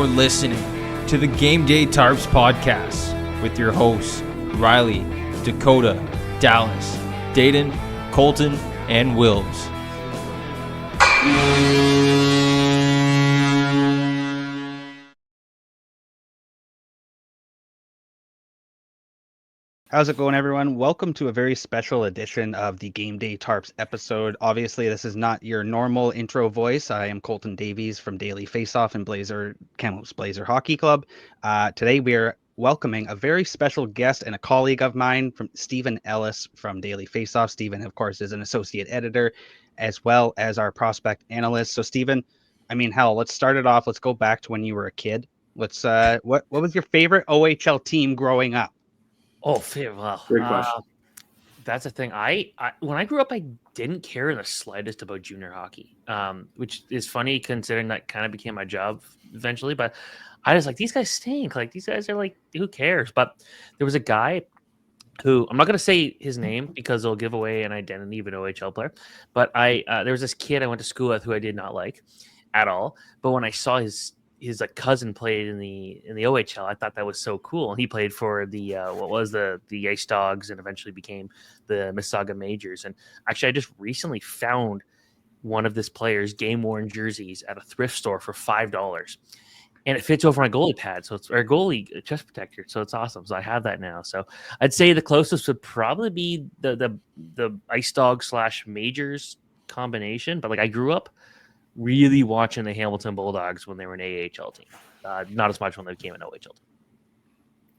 You're listening to the Gameday Tarps podcast with your hosts, Ryley, Dakota, Dallas, Daeden, Colton, and Wilbs. How's it going, everyone? Welcome to a very special edition of the Gameday Tarps episode. Obviously, this is not your normal intro voice. I am Colton Davies from Daily Faceoff and Kamloops Blazer Hockey Club. Today, we are welcoming a very special guest and a colleague of mine, from Stephen Ellis from Daily Faceoff. Stephen, of course, is an associate editor as well as our prospect analyst. So, Stephen, let's start it off. Let's go back to when you were a kid. What was your favorite OHL team growing up? Oh, well, Great question. That's a thing. I when I grew up, I didn't care in the slightest about junior hockey, which is funny considering that kind of became my job eventually. But I was like, these guys stink. Like, these guys are like, who cares? But there was a guy who, I'm not going to say his name because it'll give away an identity of an OHL player. But there was this kid I went to school with who I did not like at all. But when I saw his cousin played in the OHL, I thought that was so cool. And he played for the the Ice Dogs and eventually became the Mississauga Majors. And actually, I just recently found one of this player's game-worn jerseys at a thrift store for $5, and it fits over my goalie pad, so it's our goalie chest protector. So it's awesome. So I have that now. So I'd say the closest would probably be the Ice Dog / Majors combination. But like, I grew up really watching the Hamilton Bulldogs when they were an AHL team. Not as much when they became an OHL team.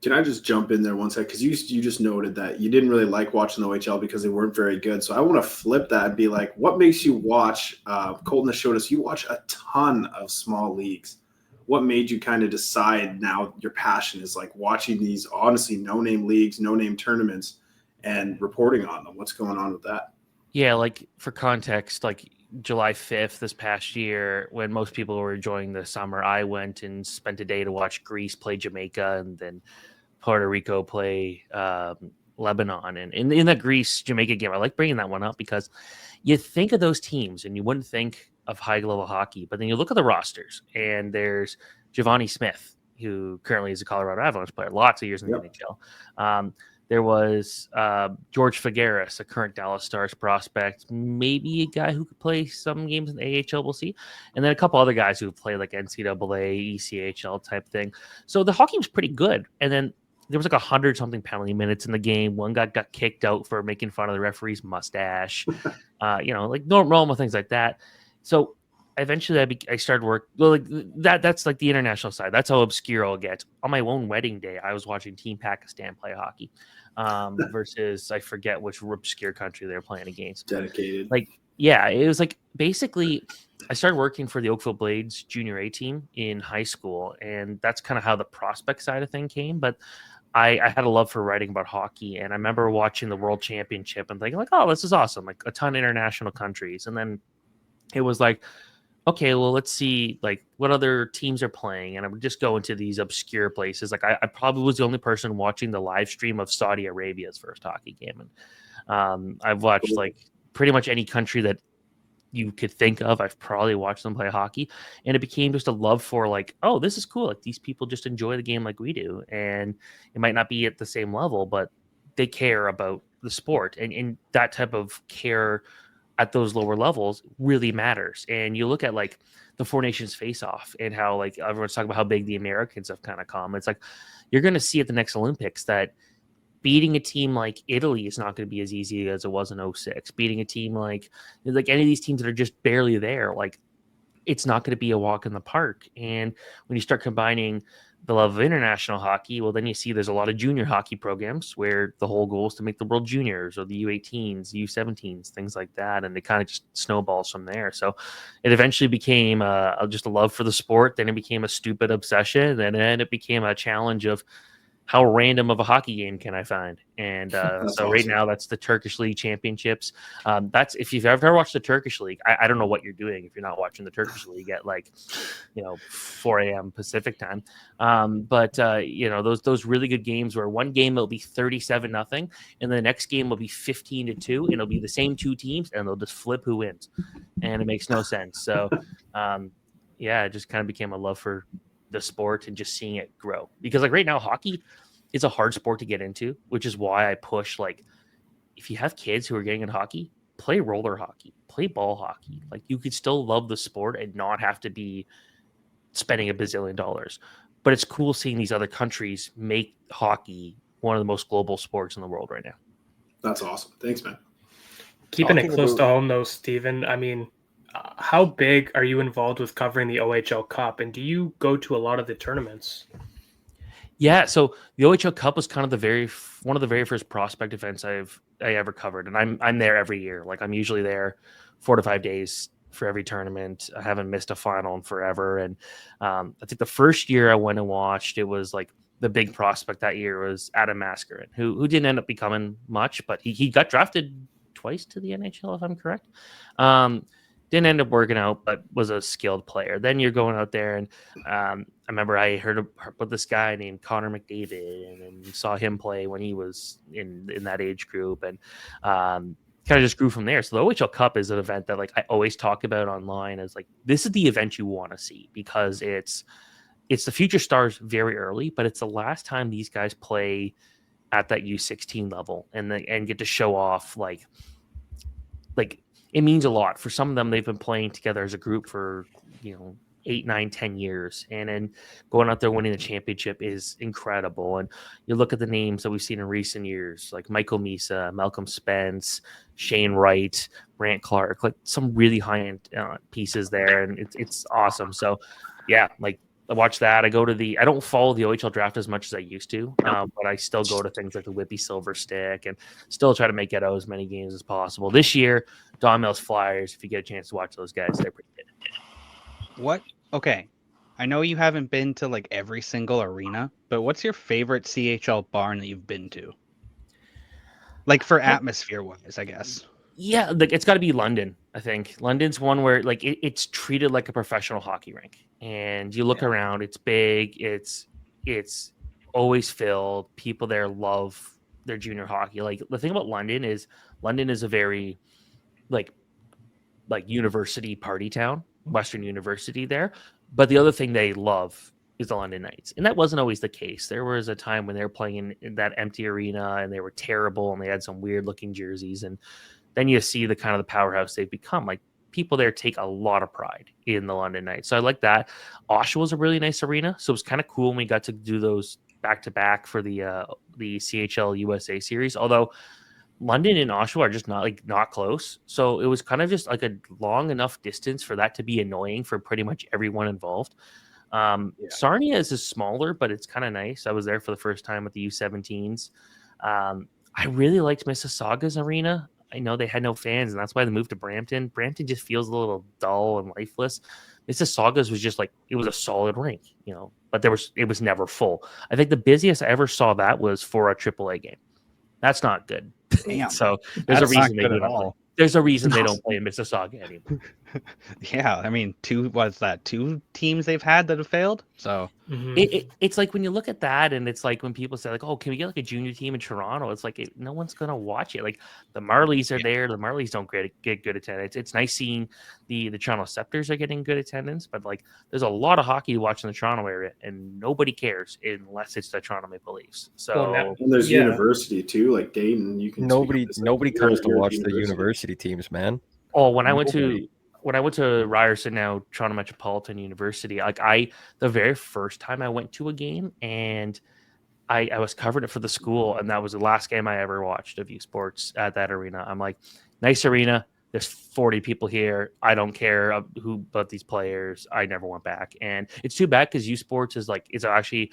Can I just jump in there one second? Because you just noted that you didn't really like watching the OHL because they weren't very good. So I want to flip that and be like, what makes you watch? Colton has showed us you watch a ton of small leagues. What made you kind of decide now your passion is like watching these honestly no-name leagues, no-name tournaments, and reporting on them? What's going on with that? Yeah, like for context, like July 5th this past year, when most people were enjoying the summer, I went and spent a day to watch Greece play Jamaica and then Puerto Rico play Lebanon. And in the Greece-Jamaica game, I like bringing that one up because you think of those teams and you wouldn't think of high-level hockey, but then you look at the rosters and there's Giovanni Smith, who currently is a Colorado Avalanche player, lots of years in the NHL. There was George Figueres, a current Dallas Stars prospect, maybe a guy who could play some games in the AHL, we'll see. And then a couple other guys who play like NCAA, ECHL type thing. So the hockey was pretty good. And then there was like 100-something penalty minutes in the game. One guy got kicked out for making fun of the referee's mustache, like normal things like that. So eventually I started work. Well, like that's like the international side. That's how obscure I'll get. On my own wedding day, I was watching Team Pakistan play hockey versus I forget which obscure country they were playing against. Dedicated. Like, yeah, it was like basically I started working for the Oakville Blades junior A team in high school, and that's kind of how the prospect side of thing came. But I had a love for writing about hockey, and I remember watching the World Championship and thinking like, oh, this is awesome, like a ton of international countries. And then it was like, okay, well, let's see like what other teams are playing. And I would just go into these obscure places. Like I probably was the only person watching the live stream of Saudi Arabia's first hockey game. And I've watched like pretty much any country that you could think of. I've probably watched them play hockey, and it became just a love for like, oh, this is cool. Like these people just enjoy the game like we do. And it might not be at the same level, but they care about the sport, and that type of care at those lower levels really matters. And you look at like the Four Nations Face-Off and how like everyone's talking about how big the Americans have kind of come. It's like you're going to see at the next Olympics that beating a team like Italy is not going to be as easy as it was in 06. Beating a team like any of these teams that are just barely there, like it's not going to be a walk in the park. And when you start combining the love of international hockey, well, then you see there's a lot of junior hockey programs where the whole goal is to make the World Juniors or the U18s, U17s, things like that. And it kind of just snowballs from there. So it eventually became just a love for the sport. Then it became a stupid obsession. And then it became a challenge of how random of a hockey game can I find? And so awesome. Right now that's the Turkish League Championships. That's if you've ever watched the Turkish League, I don't know what you're doing if you're not watching the Turkish League at 4 a.m. Pacific time. Those really good games where one game will be 37-0 and the next game will be 15-2 and it'll be the same two teams and they'll just flip who wins. And it makes no sense. So it just kind of became a love for the sport and just seeing it grow. Because like right now, hockey is a hard sport to get into, which is why I push like if you have kids who are getting into hockey, play roller hockey, play ball hockey. Like you could still love the sport and not have to be spending $1 bazillion. But it's cool seeing these other countries make hockey one of the most global sports in the world right now. That's awesome. Thanks, man. Keeping it close to home, though, Steven, I mean, how big are you involved with covering the OHL Cup, and do you go to a lot of the tournaments? Yeah, so the OHL Cup was kind of one of the very first prospect events I ever covered, and I'm there every year. Like I'm usually there 4 to 5 days for every tournament. I haven't missed a final in forever, and I think the first year I went and watched, it was like the big prospect that year was Adam Mascarin, who didn't end up becoming much, but he got drafted twice to the NHL, if I'm correct. Didn't end up working out, but was a skilled player. Then you're going out there, and I remember I heard about this guy named Connor McDavid and saw him play when he was in that age group, and kind of just grew from there. So the OHL Cup is an event that like I always talk about online as like this is the event you want to see because it's the future stars very early, but it's the last time these guys play at that U16 level and get to show off like it means a lot for some of them. They've been playing together as a group for 8, 9, 10 years, and then going out there winning the championship is incredible. And you look at the names that we've seen in recent years, like Michael Misa, Malcolm Spence, Shane Wright, Brant Clark, like some really high-end pieces there, and it's awesome. So yeah, like I watch that. I don't follow the OHL draft as much as I used to, but I still go to things like the Whippy Silver Stick and still try to make it out as many games as possible. This year, Don Mills Flyers, if you get a chance to watch those guys, they're pretty good. What? Okay. I know you haven't been to like every single arena, but what's your favorite CHL barn that you've been to? Like for atmosphere wise, I guess. Yeah, like it's got to be London. I think London's one where like it's treated like a professional hockey rink, and you look around, it's big, it's always filled. People there love their junior hockey. Like the thing about London is a very like university party town, Western University there. But the other thing they love is the London Knights, and that wasn't always the case. There was a time when they were playing in that empty arena, and they were terrible, and they had some weird looking jerseys, and then you see the kind of the powerhouse they've become. Like people there take a lot of pride in the London Knights. So I like that. Oshawa was a really nice arena. So it was kind of cool when we got to do those back to back for the CHL USA series. Although London and Oshawa are just not close. So it was kind of just like a long enough distance for that to be annoying for pretty much everyone involved. Sarnia is smaller, but it's kind of nice. I was there for the first time with the U17s. I really liked Mississauga's arena. I know they had no fans, and that's why they moved to Brampton. Brampton just feels a little dull and lifeless. Mississauga's was just like it was a solid rink, but it was never full. I think the busiest I ever saw that was for a AAA game. That's not good. So there's a reason they don't play. There's a reason they don't play in Mississauga anymore. Yeah, I mean, two teams they've had that have failed. So it's like when you look at that, and it's like when people say like, "Oh, can we get like a junior team in Toronto?" It's like no one's gonna watch it. Like the Marlies are there. The Marlies don't get good attendance. It's nice seeing the Toronto Scepters are getting good attendance, but like there's a lot of hockey to watch in the Toronto area, and nobody cares unless it's the Toronto Maple Leafs. So and there's university too, like Daeden. You can nobody comes to watch the university teams, man. Oh, when I went to Ryerson, now Toronto Metropolitan University, like the very first time I went to a game, and I was covering it for the school, and that was the last game I ever watched of U Sports at that arena. I'm like, nice arena. There's 40 people here. I don't care about these players. I never went back, and it's too bad because U Sports is actually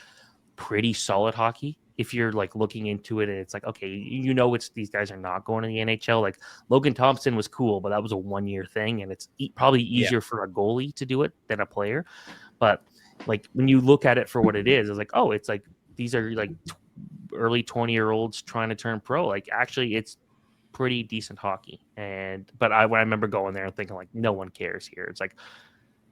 pretty solid hockey. If you're like looking into it and it's like, okay, it's these guys are not going to the NHL. Like Logan Thompson was cool, but that was a 1-year thing, and it's probably easier for a goalie to do it than a player. But like when you look at it for what it is, it's like, oh, it's like these are like early 20-year-olds trying to turn pro. Like actually, it's pretty decent hockey. But I remember going there and thinking like, no one cares here. It's like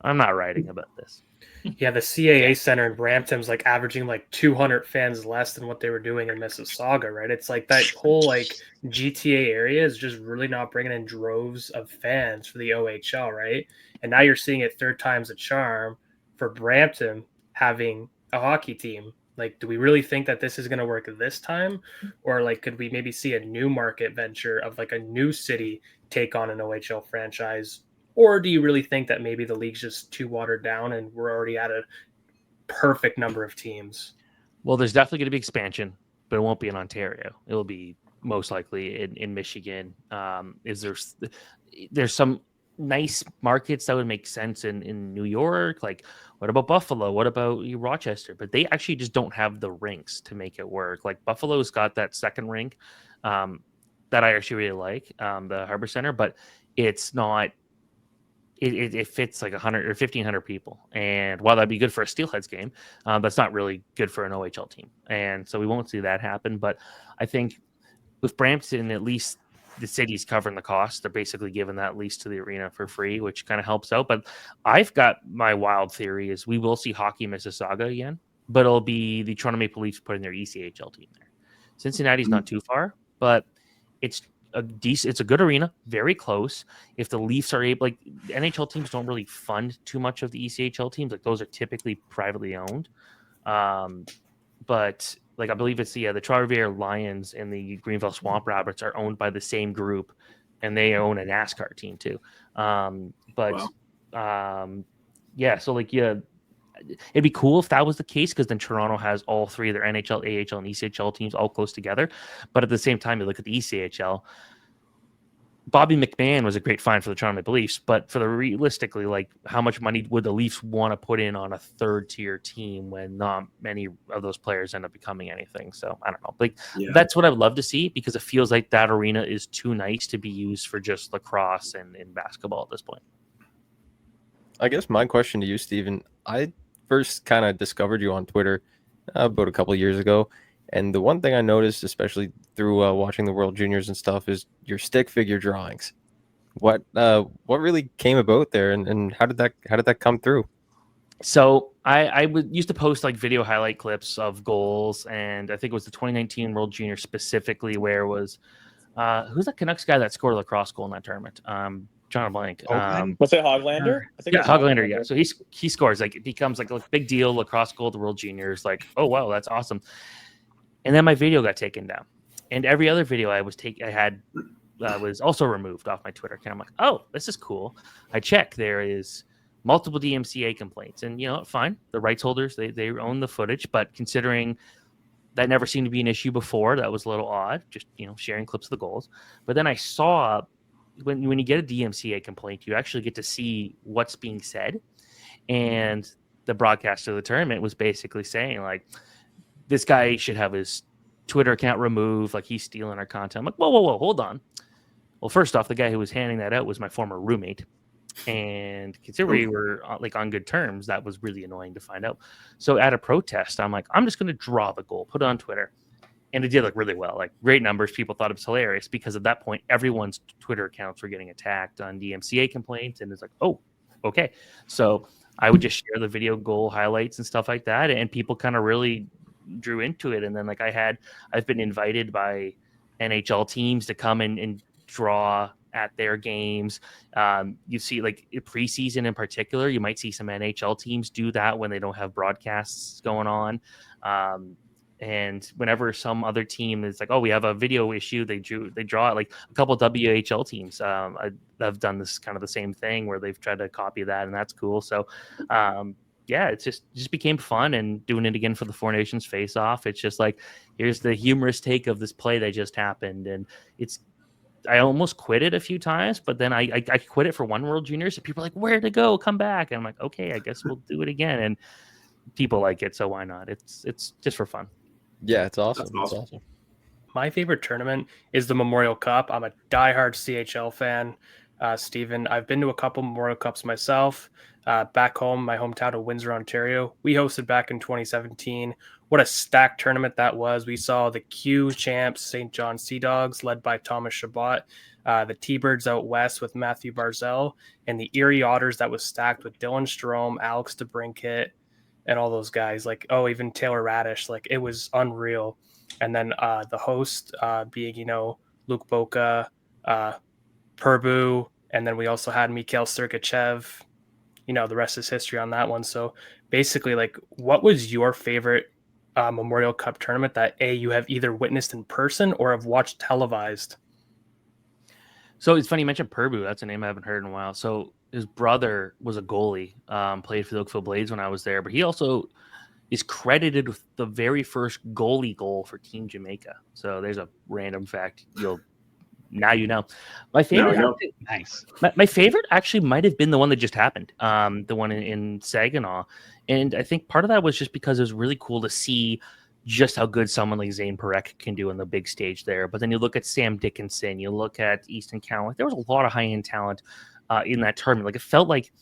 I'm not writing about this. Yeah, the CAA Center in Brampton's like averaging like 200 fans less than what they were doing in Mississauga, right? It's like that whole like GTA area is just really not bringing in droves of fans for the OHL, right? And now you're seeing it third time's a charm for Brampton having a hockey team. Like, do we really think that this is going to work this time? Or like, could we maybe see a new market venture of like a new city take on an OHL franchise? Or do you really think that maybe the league's just too watered down and we're already at a perfect number of teams? Well, there's definitely going to be expansion, but it won't be in Ontario. It'll be most likely in Michigan. There's some nice markets that would make sense in New York. Like, what about Buffalo? What about Rochester? But they actually just don't have the rinks to make it work. Like, Buffalo's got that second rink that I actually really like, the Harbor Center, but it's not. It fits like 100 or 1,500 people, and while that'd be good for a Steelheads game, that's not really good for an OHL team, and so we won't see that happen. But I think with Brampton, at least the city's covering the cost. They're basically giving that lease to the arena for free, which kind of helps out. But I've got my wild theory is we will see Hockey Mississauga again, but it'll be the Toronto Maple Leafs putting their ECHL team there. Cincinnati's not too far, but it's a good arena, very close. If the Leafs are able, like, NHL teams don't really fund too much of the ECHL teams, like those are typically privately owned. But like I believe it's the Trois-Rivières Lions and the Greenville Swamp Rabbits are owned by the same group, and they own a NASCAR team too. So like it'd be cool if that was the case, because then Toronto has all three of their NHL, AHL, and ECHL teams all close together. But at the same time, you look at the ECHL. Bobby McMahon was a great find for the Toronto Maple Leafs, but realistically, like, how much money would the Leafs want to put in on a third-tier team when not many of those players end up becoming anything? So I don't know. Like, That's what I would love to see, because it feels like that arena is too nice to be used for just lacrosse and basketball at this point. I guess my question to you, Steven, I first kind of discovered you on Twitter about a couple of years ago. And the one thing I noticed, especially through watching the World Juniors and stuff, is your stick figure drawings. What really came about there, and how did that come through? So I used to post like video highlight clips of goals, and I think it was the 2019 World Junior specifically, where it was who's that Canucks guy that scored a lacrosse goal in that tournament? John Blank. Was it Hoglander? I think Hoglander. Yeah. So he scores, like, it becomes like a big deal. Lacrosse goal at the World Juniors. Like, oh wow, that's awesome. And then my video got taken down, and every other video I had was also removed off my Twitter account. I'm like, oh, this is cool. I check, there is multiple DMCA complaints, and fine, the rights holders they own the footage, but considering that never seemed to be an issue before, that was a little odd. Just sharing clips of the goals. But then I saw when you get a DMCA complaint, you actually get to see what's being said, and the broadcaster of the tournament was basically saying, like, this guy should have his Twitter account removed, like he's stealing our content. I'm like, whoa, hold on. Well, first off, the guy who was handing that out was my former roommate. And considering we were like on good terms, that was really annoying to find out. So at a protest, I'm like, I'm just going to draw the goal, put it on Twitter. And it did look really well, like great numbers. People thought it was hilarious, because at that point, everyone's Twitter accounts were getting attacked on DMCA complaints. And it's like, oh, okay. So I would just share the video goal highlights and stuff like that. And people kind of really drew into it. And then like I've been invited by NHL teams to come and draw at their games. You see, like, preseason in particular, you might see some NHL teams do that when they don't have broadcasts going on. And whenever some other team is like, oh, we have a video issue, they draw it. Like a couple of WHL teams have done this kind of the same thing, where they've tried to copy that, and that's cool. So it just became fun, and doing it again for the Four Nations Faceoff. It's just like, here's the humorous take of this play that just happened, and I almost quit it a few times, but then I quit it for one World Juniors, and people are like, where to go? Come back. And I'm like, okay, I guess we'll do it again. And people like it, so why not? It's just for fun. Yeah, it's awesome. That's awesome. My favorite tournament is the Memorial Cup. I'm a diehard CHL fan. Steven, I've been to a couple Memorial Cups myself. Back home, my hometown of Windsor, Ontario. We hosted back in 2017. What a stacked tournament that was. We saw the Q champs, St. John Sea Dogs, led by Thomas Chabot, the T-Birds out west with Matthew Barzell, and the Erie Otters that was stacked with Dylan Strome, Alex DeBrincat, and all those guys. Like, oh, even Taylor Radish. Like, it was unreal. And then the host being, Luke Boca, Purbu, and then we also had Mikhail Sergachev. the rest is history on that one. So basically, like, what was your favorite Memorial Cup tournament that you have either witnessed in person or have watched televised? So it's funny you mentioned Purbu. That's a name I haven't heard in a while. So his brother was a goalie, played for the Oakville Blades when I was there, but he also is credited with the very first goalie goal for Team Jamaica. So there's a random fact now you know. My favorite, Nice. My favorite actually might have been the one that just happened, the one in Saginaw, and I think part of that was just because it was really cool to see just how good someone like Zane Perek can do on the big stage there. But then you look at Sam Dickinson, you look at Easton Cowan. There was a lot of high end talent in that tournament. Like it felt like,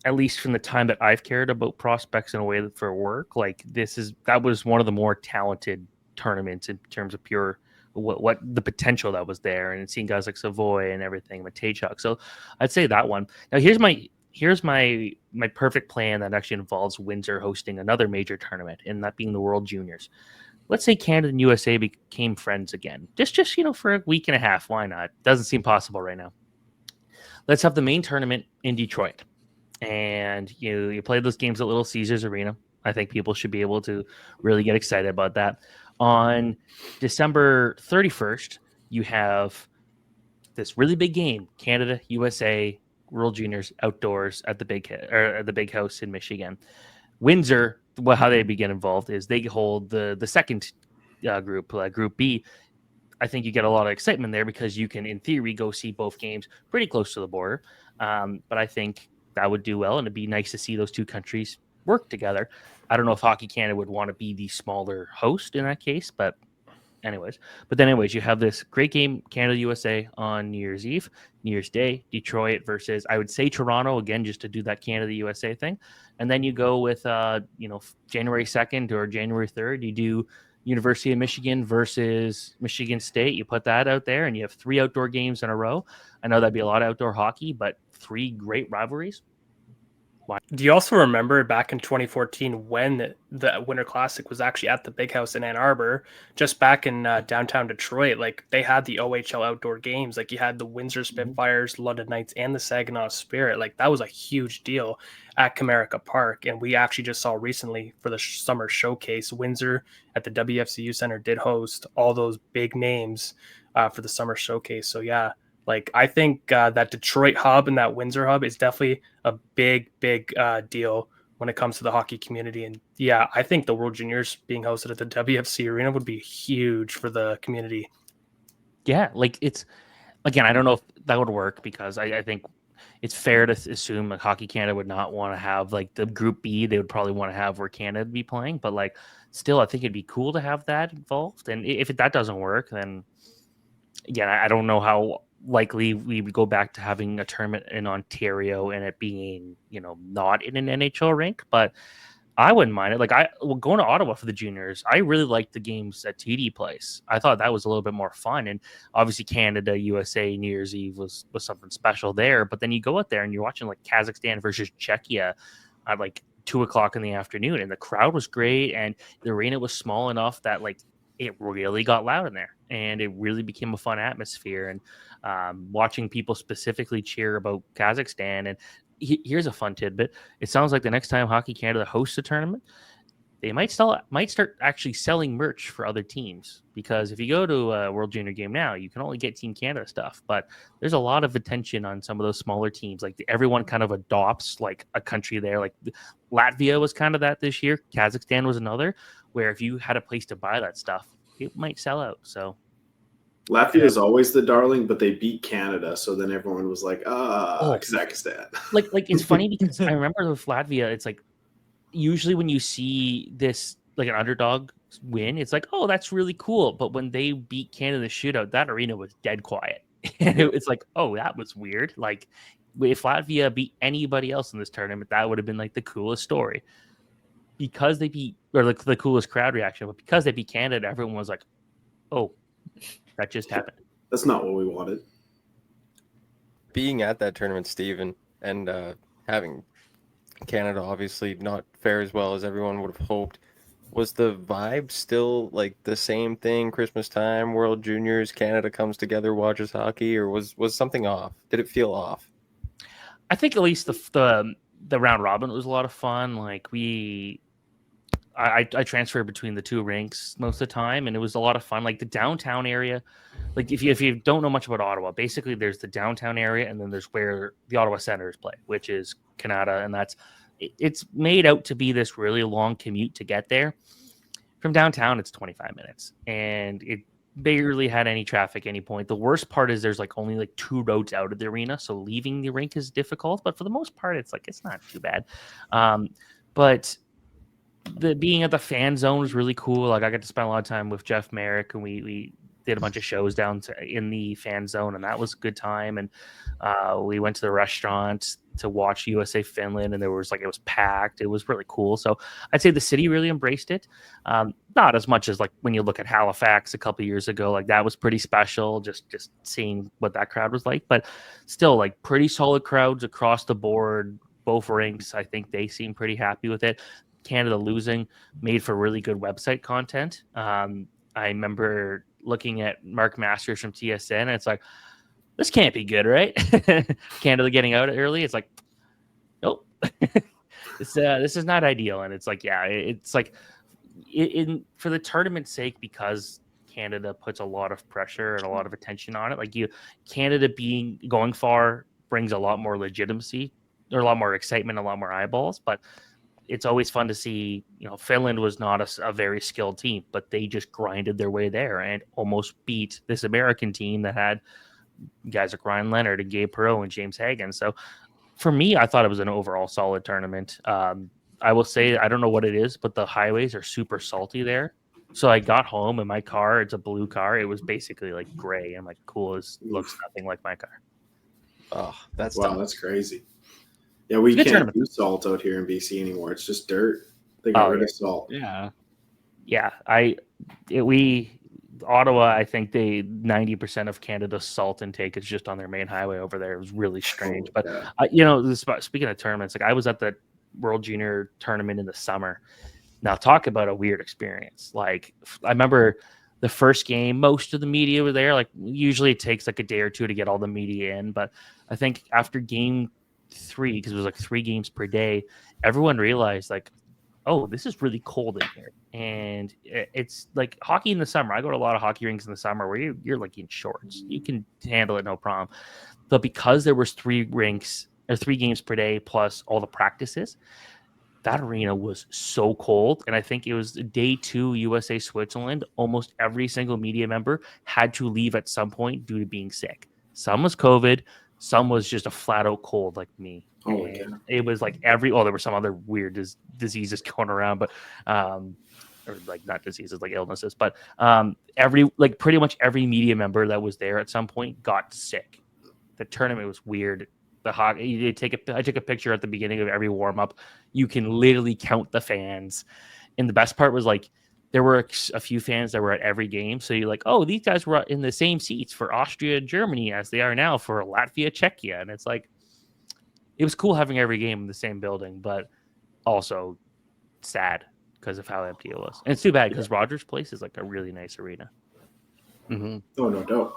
at least from the time that I've cared about prospects in a way for work, like that was one of the more talented tournaments in terms of pure what the potential that was there, and seeing guys like Savoy and everything, Matejchuk. So I'd say that one. Now here's my perfect plan that actually involves Windsor hosting another major tournament, and that being the World Juniors. Let's say Canada and USA became friends again, just for a week and a half. Why not? Doesn't seem possible right now. Let's have the main tournament in Detroit, and you play those games at Little Caesars Arena. I think people should be able to really get excited about that. On December 31st, you have this really big game, Canada, USA, World Juniors outdoors at the big house in Michigan. Windsor, how they get involved is they hold the second group, Group B. I think you get a lot of excitement there because you can, in theory, go see both games pretty close to the border. But I think that would do well, and it'd be nice to see those two countries work together. I don't know if Hockey Canada would want to be the smaller host in that case, but anyways, you have this great game, Canada USA on New Year's Eve, New Year's Day, Detroit versus, I would say, Toronto again, just to do that Canada USA thing, and then you go with January 2nd or January 3rd, you do University of Michigan versus Michigan State. You put that out there, and you have 3 outdoor games in a row. I know that'd be a lot of outdoor hockey, but 3 great rivalries. Do you also remember back in 2014 when the Winter Classic was actually at the Big House in Ann Arbor, just back in downtown Detroit? Like they had the OHL outdoor games, like you had the Windsor Spitfires, London Knights, and the Saginaw Spirit. Like that was a huge deal at Comerica Park. And we actually just saw recently for the summer showcase, Windsor at the WFCU Center did host all those big names for the summer showcase. So yeah. Like, I think that Detroit hub and that Windsor hub is definitely a big deal when it comes to the hockey community. And yeah, I think the World Juniors being hosted at the WFC Arena would be huge for the community. Yeah, like it's, again, I don't know if that would work because I think it's fair to assume like Hockey Canada would not want to have like the Group B. They would probably want to have where Canada would be playing. But like, still, I think it'd be cool to have that involved. And if that doesn't work, then again, I don't know how likely we would go back to having a tournament in Ontario and it being, not in an NHL rink, but I wouldn't mind it. Like going to Ottawa for the juniors, I really liked the games at TD Place. I thought that was a little bit more fun. And obviously Canada, USA, New Year's Eve was something special there. But then you go out there and you're watching like Kazakhstan versus Czechia at like 2:00 in the afternoon, and the crowd was great. And the arena was small enough that like it really got loud in there, and it really became a fun atmosphere. And watching people specifically cheer about Kazakhstan. And here's a fun tidbit. It sounds like the next time Hockey Canada hosts a tournament, they might start actually selling merch for other teams, because if you go to a World Junior game now, you can only get Team Canada stuff, but there's a lot of attention on some of those smaller teams. Like everyone kind of adopts like a country there. Like Latvia was kind of that this year. Kazakhstan was another, where if you had a place to buy that stuff, it might sell out. So Latvia is always the darling, but they beat Canada, so then everyone was like, Kazakhstan. Like it's funny because I remember with Latvia, it's like usually when you see this like an underdog win, it's like, oh, that's really cool. But when they beat Canada shootout, that arena was dead quiet. And it's like, oh, that was weird. Like if Latvia beat anybody else in this tournament, that would have been like the coolest story. Because they beat, or like the coolest crowd reaction, but because they beat Canada, everyone was like, oh, that just happened. That's not what we wanted. Being at that tournament, Steven, and having Canada obviously not fare as well as everyone would have hoped, was the vibe still like the same thing? Christmas time, World Juniors, Canada comes together, watches hockey, or was something off? Did it feel off? I think at least the the round robin was a lot of fun. Like I transferred between the two rinks most of the time, and it was a lot of fun. Like the downtown area, like if you don't know much about Ottawa, basically there's the downtown area, and then there's where the Ottawa Senators play, which is Canada, and it's made out to be this really long commute to get there. From downtown, it's 25 minutes, and it barely had any traffic at any point. The worst part is there's like only like 2 roads out of the arena, so leaving the rink is difficult. But for the most part, it's not too bad. But the being at the fan zone was really cool. Like I got to spend a lot of time with Jeff Merrick, and we did a bunch of shows in the fan zone, and that was a good time. And we went to the restaurant to watch USA Finland, and it was packed. It was really cool. So I'd say the city really embraced it. Not as much as like when you look at Halifax a couple of years ago, like that was pretty special. Just seeing what that crowd was like, but still like pretty solid crowds across the board. Both rinks, I think they seem pretty happy with it. Canada losing made for really good website content. I remember looking at Mark Masters from TSN, and it's like, this can't be good, right? Canada getting out early. It's like, nope. This is not ideal. And it's like, yeah, it's like for the tournament's sake, because Canada puts a lot of pressure and a lot of attention on it. Like Canada going far brings a lot more legitimacy, or a lot more excitement, a lot more eyeballs. But it's always fun to see, Finland was not a very skilled team, but they just grinded their way there and almost beat this American team that had guys like Ryan Leonard and Gabe Perreault and James Hagan. So for me, I thought it was an overall solid tournament. I will say, I don't know what it is, but the highways are super salty there. So I got home in my car. It's a blue car. It was basically like gray. I'm like, cool. It looks nothing like my car. Oh, that's wow. tough. That's crazy. Yeah, we can't do salt out here in BC anymore. It's just dirt. They got rid of salt. Yeah. Yeah. Ottawa, I think 90% of Canada's salt intake is just on their main highway over there. It was really strange. But, speaking of tournaments, like I was at the World Junior tournament in the summer. Now, talk about a weird experience. Like, I remember the first game, most of the media were there. Like, usually it takes like a day or two to get all the media in. But I think after game 3, because it was like 3 games per day, everyone realized like, oh, this is really cold in here. And it's like hockey in the summer. I go to a lot of hockey rinks in the summer where you're like in shorts. You can handle it, no problem. But because there was 3 games per day plus all the practices, that arena was so cold. And I think it was day 2, USA Switzerland. Almost every single media member had to leave at some point due to being sick. Some was COVID. Some was just a flat out cold like me. Oh, yeah. It was like there were some other weird diseases going around, but or like not diseases, like illnesses, but pretty much every media member that was there at some point got sick. The tournament was weird. The hockey, I took a picture at the beginning of every warm up. You can literally count the fans, and the best part was like there were a few fans that were at every game. So you're like, oh, these guys were in the same seats for Austria and Germany as they are now for Latvia, Czechia. And it's like, it was cool having every game in the same building, but also sad because of how empty it was. And it's too bad because Rogers Place is like a really nice arena. Mm-hmm. Oh, no doubt.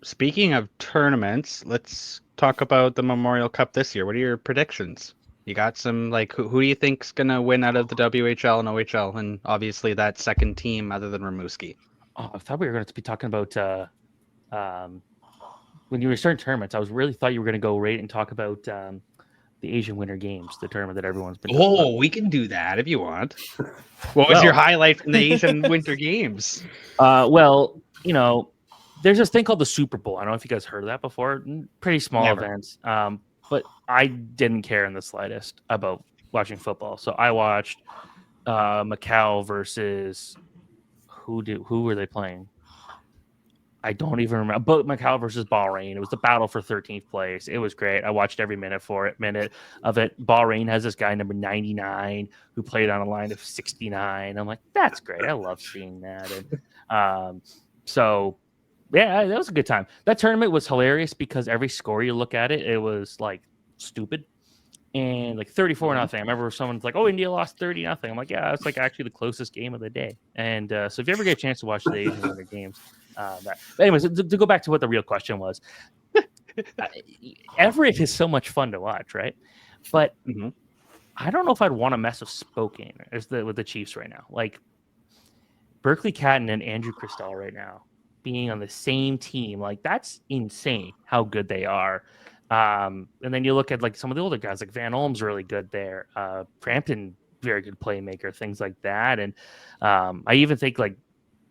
Speaking of tournaments, let's talk about the Memorial Cup this year. What are your predictions? You got some, like, who do you think's going to win out of the WHL and OHL? And obviously that second team other than Rimouski. Oh, I thought we were going to be talking about when you were starting tournaments. I really thought you were going to go right and talk about the Asian Winter Games, the tournament that everyone's been talking about. We can do that if you want. What was your highlight from the Asian Winter Games? Well, there's this thing called the Super Bowl. I don't know if you guys heard of that before. Pretty small events. But I didn't care in the slightest about watching football. So I watched Macau versus who were they playing? I don't even remember. But Macau versus Bahrain. It was the battle for 13th place. It was great. I watched every minute of it. Bahrain has this guy number 99 who played on a line of 69. I'm like, that's great. I love seeing that. And yeah, that was a good time. That tournament was hilarious because every score you look at it, it was like stupid and like 34-0. I remember someone's like, "Oh, India lost 30-0." I'm like, "Yeah, it's like actually the closest game of the day." And so if you ever get a chance to watch the Asian Winter Games, but anyways, to go back to what the real question was, Everett is so much fun to watch, right? But Mhm. I don't know if I'd want to mess with Spokane with the Chiefs right now. Like Berkeley Catton and Andrew Cristal right now being on the same team, like that's insane how good they are. And then you look at like some of the older guys, like Van Olm's really good there. Frampton, very good playmaker, things like that. And I even think like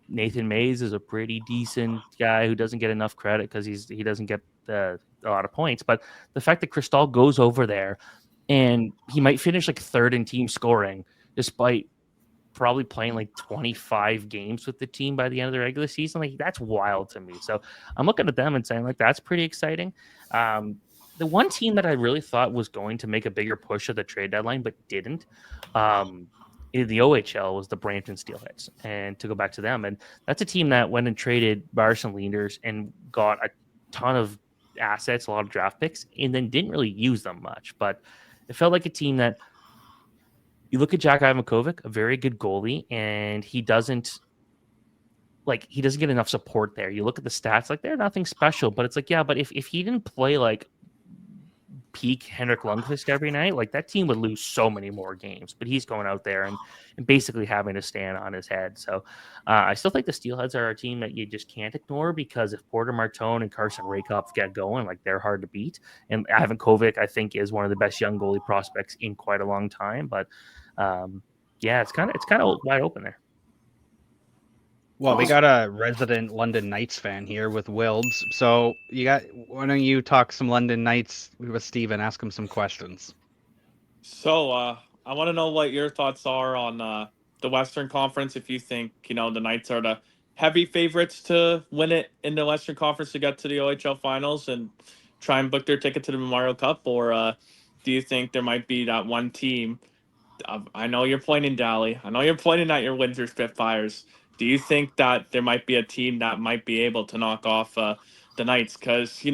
Nathan Mays is a pretty decent guy who doesn't get enough credit because he doesn't get a lot of points. But the fact that Cristal goes over there and he might finish like third in team scoring despite probably playing like 25 games with the team by the end of the regular season. Like that's wild to me. So I'm looking at them and saying like that's pretty exciting. The one team that I really thought was going to make a bigger push at the trade deadline but didn't in the OHL was the Brampton Steelheads. And to go back to them, and that's a team that went and traded Barson Leaders and got a ton of assets, a lot of draft picks, and then didn't really use them much. But it felt like a team that you look at Jack Ivankovic, a very good goalie, and he doesn't get enough support there. You look at the stats, like they're nothing special, but it's like, yeah, but if he didn't play like peak Henrik Lundqvist every night, like that team would lose so many more games. But he's going out there and basically having to stand on his head. So I still think the Steelheads are a team that you just can't ignore because if Porter Martone and Carson Rakoff get going, like they're hard to beat. And Ivan Kovic, I think, is one of the best young goalie prospects in quite a long time. But yeah, it's kind of wide open there. Well, we got a resident London Knights fan here with Wilbs. So why don't you talk some London Knights with Steven, ask him some questions. So I want to know what your thoughts are on the Western Conference. If you think the Knights are the heavy favorites to win it in the Western Conference to get to the OHL Finals and try and book their ticket to the Memorial Cup, or do you think there might be that one team? I know you're pointing, Dally. I know you're pointing at your Windsor Spitfires. Do you think that there might be a team that might be able to knock off the Knights? Because,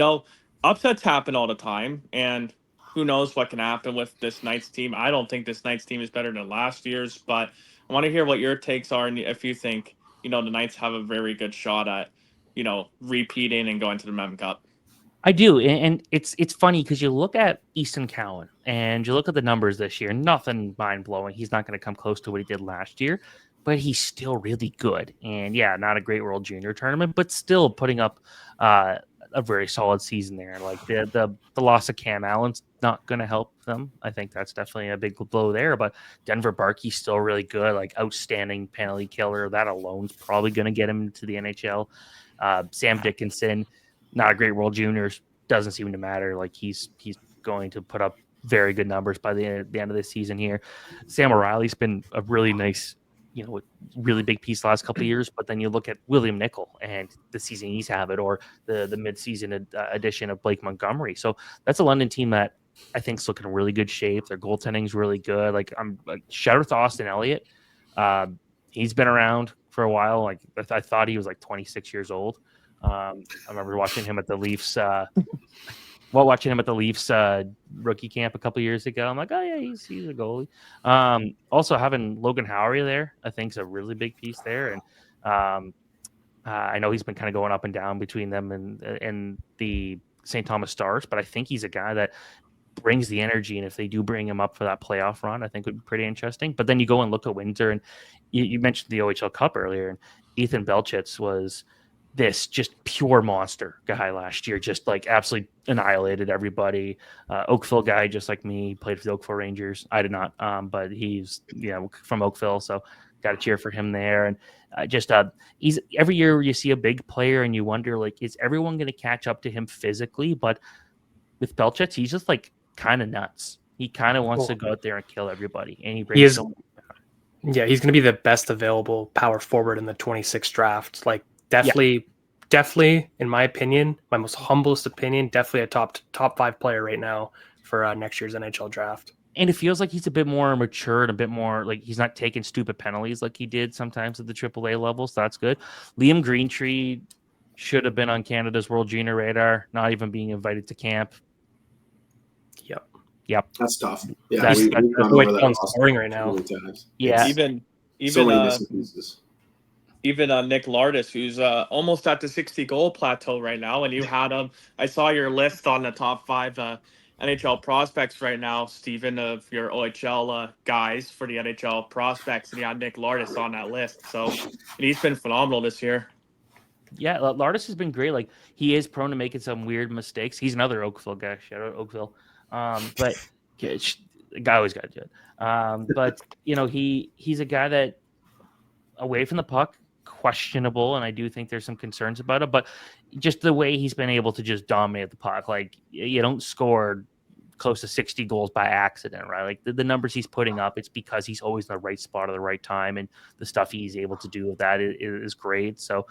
upsets happen all the time, and who knows what can happen with this Knights team. I don't think this Knights team is better than last year's, but I want to hear what your takes are and if you think, the Knights have a very good shot at, repeating and going to the Mem Cup. I do, and it's funny because you look at Easton Cowan and you look at the numbers this year. Nothing mind blowing. He's not going to come close to what he did last year, but he's still really good. And yeah, not a great World Junior tournament, but still putting up a very solid season there. Like the loss of Cam Allen's not going to help them. I think that's definitely a big blow there. But Denver Barkey's still really good, like outstanding penalty killer. That alone's probably going to get him to the NHL. Sam Dickinson. Not a great World Juniors, doesn't seem to matter. Like he's going to put up very good numbers by the end of the season here. Sam O'Reilly's been a really nice, really big piece the last couple of years. But then you look at William Nickel and the season he's having, or the mid-season addition of Blake Montgomery. So that's a London team that I think is looking in really good shape. Their goaltending's really good. Like shout out to Austin Elliott. He's been around for a while. Like I thought he was like 26 years old. I remember watching him at the Leafs. Rookie camp a couple years ago. I'm like, oh yeah, he's a goalie. Also having Logan Howery there, I think, is a really big piece there. And I know he's been kind of going up and down between them and the St. Thomas Stars, but I think he's a guy that brings the energy. And if they do bring him up for that playoff run, I think would be pretty interesting. But then you go and look at Windsor, and you mentioned the OHL Cup earlier, and Ethan Belchitz was this just pure monster guy last year, just like absolutely annihilated everybody. Oakville guy, just like me, played for the Oakville Rangers. I did not, but he's from Oakville, so got to cheer for him there. And he's every year you see a big player and you wonder, like, is everyone going to catch up to him physically? But with Belchitz, he's just like kind of nuts. He kind of wants to go out there and kill everybody, and he brings. Yeah, he's going to be the best available power forward in the 26 draft. Like. Definitely, in my opinion, my most humblest opinion, definitely a top 5 player right now for next year's NHL draft. And it feels like he's a bit more mature and a bit more like he's not taking stupid penalties like he did sometimes at the AAA level. So that's good. Liam Greentree should have been on Canada's World Junior radar, not even being invited to camp. Yep. That's tough. Yeah, that's the way it's scoring right now. Yeah. Even so many missing pieces. Even Nick Lardis, who's almost at the 60 goal plateau right now, and you had him. I saw your list on the top 5 NHL prospects right now, Steven, of your OHL guys for the NHL prospects, and you had Nick Lardis on that list. So and he's been phenomenal this year. Yeah, Lardis has been great. Like, he is prone to making some weird mistakes. He's another Oakville guy. Shout out Oakville. But yeah, the guy always got to do it. But he's a guy that away from the puck, questionable, and I do think there's some concerns about it. But just the way he's been able to just dominate the puck, like, you don't score close to 60 goals by accident, right? Like, the numbers he's putting up, it's because he's always in the right spot at the right time, and the stuff he's able to do with that is great. So,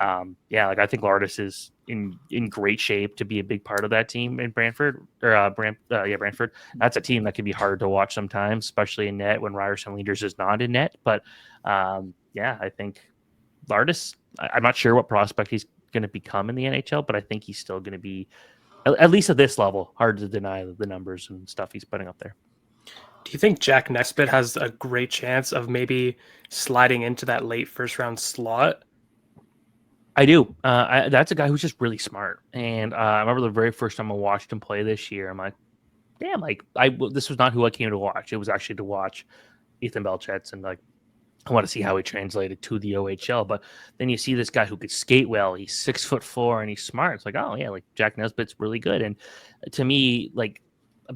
like, I think Lardis is in great shape to be a big part of that team in Brantford. Brantford. That's a team that can be hard to watch sometimes, especially in net when Ryerson Leaders is not in net. But I think Lardis, I'm not sure what prospect he's going to become in the NHL, but I think he's still going to be, at least at this level, hard to deny the numbers and stuff he's putting up there. Do you think Jack Nesbitt has a great chance of maybe sliding into that late first round slot? I do. That's a guy who's just really smart. And I remember the very first time I watched him play this year, I'm like, damn, this was not who I came to watch. It was actually to watch Ethan Belchetz, and like, I want to see how he translated to the OHL. But then you see this guy who could skate well. He's 6'4" and he's smart. It's like, oh yeah, like, Jack Nesbitt's really good. And to me, like,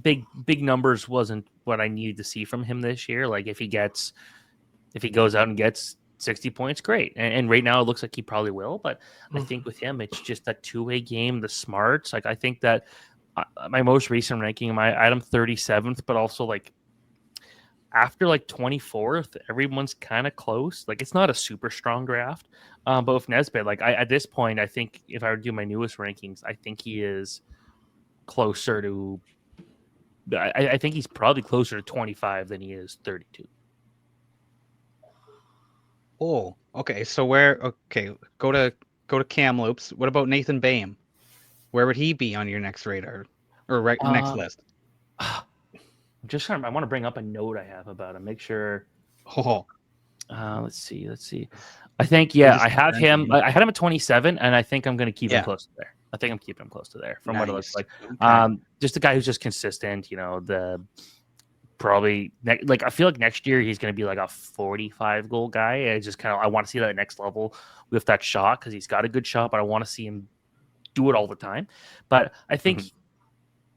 big numbers wasn't what I needed to see from him this year. Like, if he goes out and gets 60 points, great. And right now it looks like he probably will. But I think with him, it's just that two-way game, the smarts. Like, I think that my most recent ranking, I had him 37th, but also, like, after like 24th, everyone's kind of close. Like, it's not a super strong draft. But with Nesbitt, like, at this point, I think if I were to do my newest rankings, I think he is closer to, I think he's probably closer to 25 than he is 32. Oh, okay. So go to Kamloops. What about Nathan Boehm? Where would he be on your next radar or next list? I'm just trying. I want to bring up a note I have about him. Make sure. Oh, let's see. I think I have him. I had him at 27, and I think I'm going to keep him close to there. I think I'm keeping him close to there from what it looks like. Okay. Just a guy who's just consistent. Probably I feel like next year he's going to be like a 45 goal guy. I want to see that next level with that shot, because he's got a good shot, but I want to see him do it all the time. But I think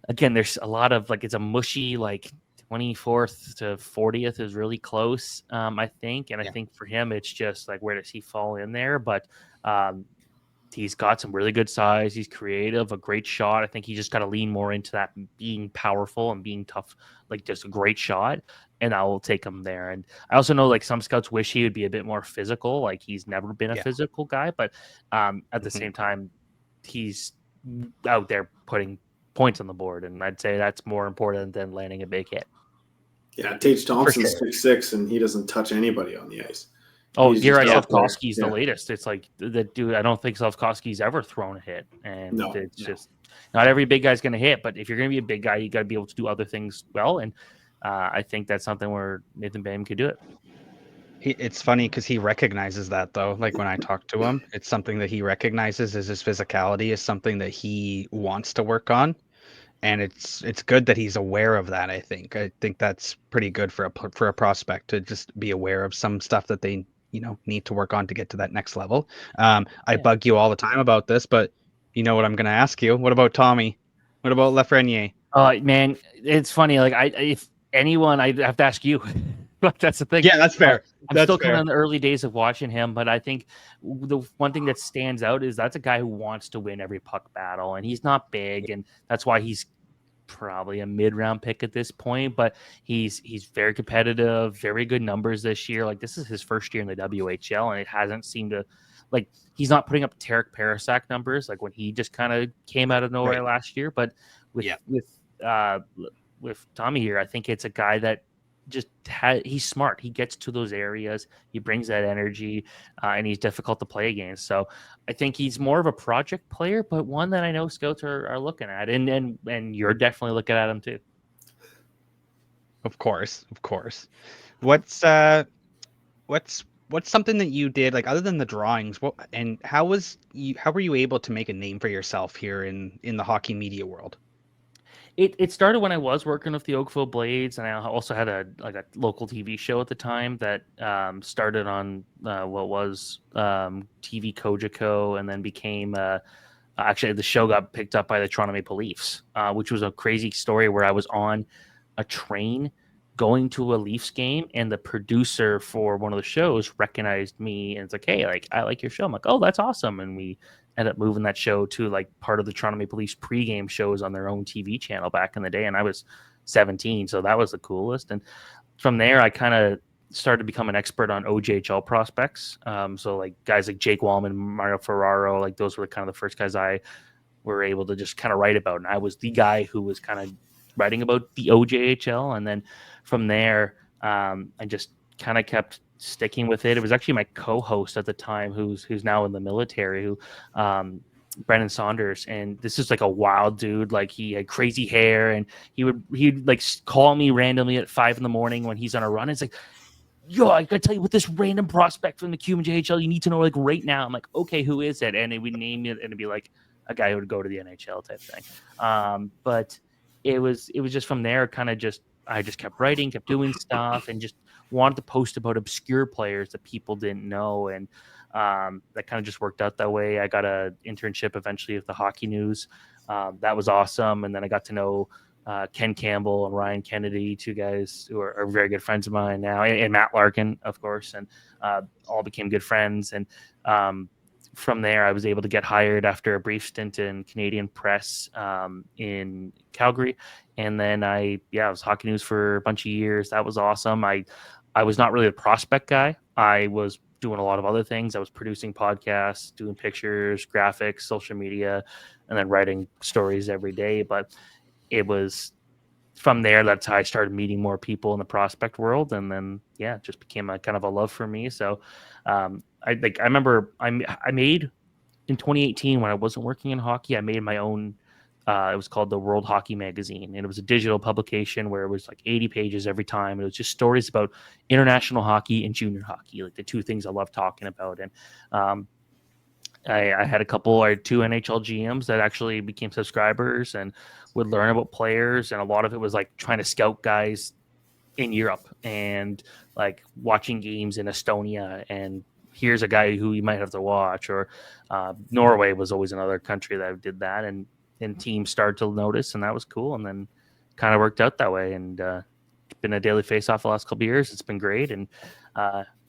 again, there's a lot of it's a mushy 24th to 40th is really close. I think, and I think for him it's just like, where does he fall in there? But he's got some really good size. He's creative, a great shot. I think he just got to lean more into that being powerful and being tough, like just a great shot. And I will take him there. And I also know some scouts wish he would be a bit more physical. Like, he's never been a physical guy, but at the same time, he's out there putting points on the board. And I'd say that's more important than landing a big hit. Yeah, Tage Thompson's 6'6", and he doesn't touch anybody on the ice. Oh, you're right. Slavkovsky's the latest. It's like that dude. I don't think Slavkovsky's ever thrown a hit, and it's just not every big guy's going to hit. But if you're going to be a big guy, you got to be able to do other things well. And I think that's something where Nathan Boehm could do it. It's funny because he recognizes that, though. Like, when I talk to him, it's something that he recognizes as his physicality is something that he wants to work on. And it's good that he's aware of that. I think that's pretty good for a prospect to just be aware of some stuff that they need to work on to get to that next level. I bug you all the time about this, but you know what I'm going to ask you? What about Tommy? What about Lafreniere? Oh man, it's funny. Like, if anyone, I'd have to ask you. But that's the thing. Yeah, that's fair. I'm still kind of in the early days of watching him, but I think the one thing that stands out is that's a guy who wants to win every puck battle, and he's not big, and that's why he's probably a mid-round pick at this point. But he's very competitive, very good numbers this year. Like, this is his first year in the WHL, and it hasn't seemed to he's not putting up Tarek Parasak numbers like when he just kind of came out of nowhere last year. But with Tommy here, I think it's a guy that just he's smart. He gets to those areas. He brings that energy, and he's difficult to play against. So I think he's more of a project player, but one that I know scouts are looking at, and you're definitely looking at him too. Of course. What's something that you did, like, other than the drawings? How were you able to make a name for yourself here in the hockey media world? It started when I was working with the Oakville Blades, and I also had a local TV show at the time that started on what was TV Kojako, and then became actually the show got picked up by the Toronto Maple Leafs, which was a crazy story where I was on a train going to a Leafs game, and the producer for one of the shows recognized me, and it's like, hey, like I like your show. I'm like, oh, that's awesome, and we ended up moving that show to like part of the Toronto Maple Leafs pregame shows on their own TV channel back in the day, and I was 17, so that was the coolest. And from there, I kind of started to become an expert on OJHL prospects. So like guys like Jake Wallman, Mario Ferraro, like those were kind of the first guys I were able to just kind of write about, and I was the guy who was kind of writing about the OJHL. And then from there, I just kind of kept sticking with it. It was actually my co-host at the time, who's now in the military, who Brennan Saunders, and this is like a wild dude. Like he had crazy hair, and he'd like call me randomly at 5 a.m. when he's on a run. It's like, yo, I gotta tell you what this random prospect from the QMJHL you need to know like right now. I'm like, okay, who is it? And we name it, and it'd be like a guy who would go to the NHL type thing. But it was just from there, I just kept writing, kept doing stuff, and just wanted to post about obscure players that people didn't know. And that kind of just worked out that way. I got an internship eventually with the Hockey News. That was awesome. And then I got to know Ken Campbell and Ryan Kennedy, two guys who are very good friends of mine now, and Matt Larkin, of course, and all became good friends. And from there, I was able to get hired after a brief stint in Canadian Press in Calgary. And then I was Hockey News for a bunch of years. That was awesome. I was not really a prospect guy. I was doing a lot of other things. I was producing podcasts, doing pictures, graphics, social media, and then writing stories every day. But it was from there that's how I started meeting more people in the prospect world. And then, it just became a kind of a love for me. So I remember I made in 2018 when I wasn't working in hockey, I made my own. It was called the World Hockey Magazine, and it was a digital publication where it was like 80 pages every time. It was just stories about international hockey and junior hockey, like the two things I love talking about. And I had two NHL GMs that actually became subscribers and would learn about players, and a lot of it was like trying to scout guys in Europe and like watching games in Estonia, and here's a guy who you might have to watch. Or Norway was always another country that I did that, and teams started to notice, and that was cool. And then kind of worked out that way, and been a daily Faceoff the last couple of years. It's been great, and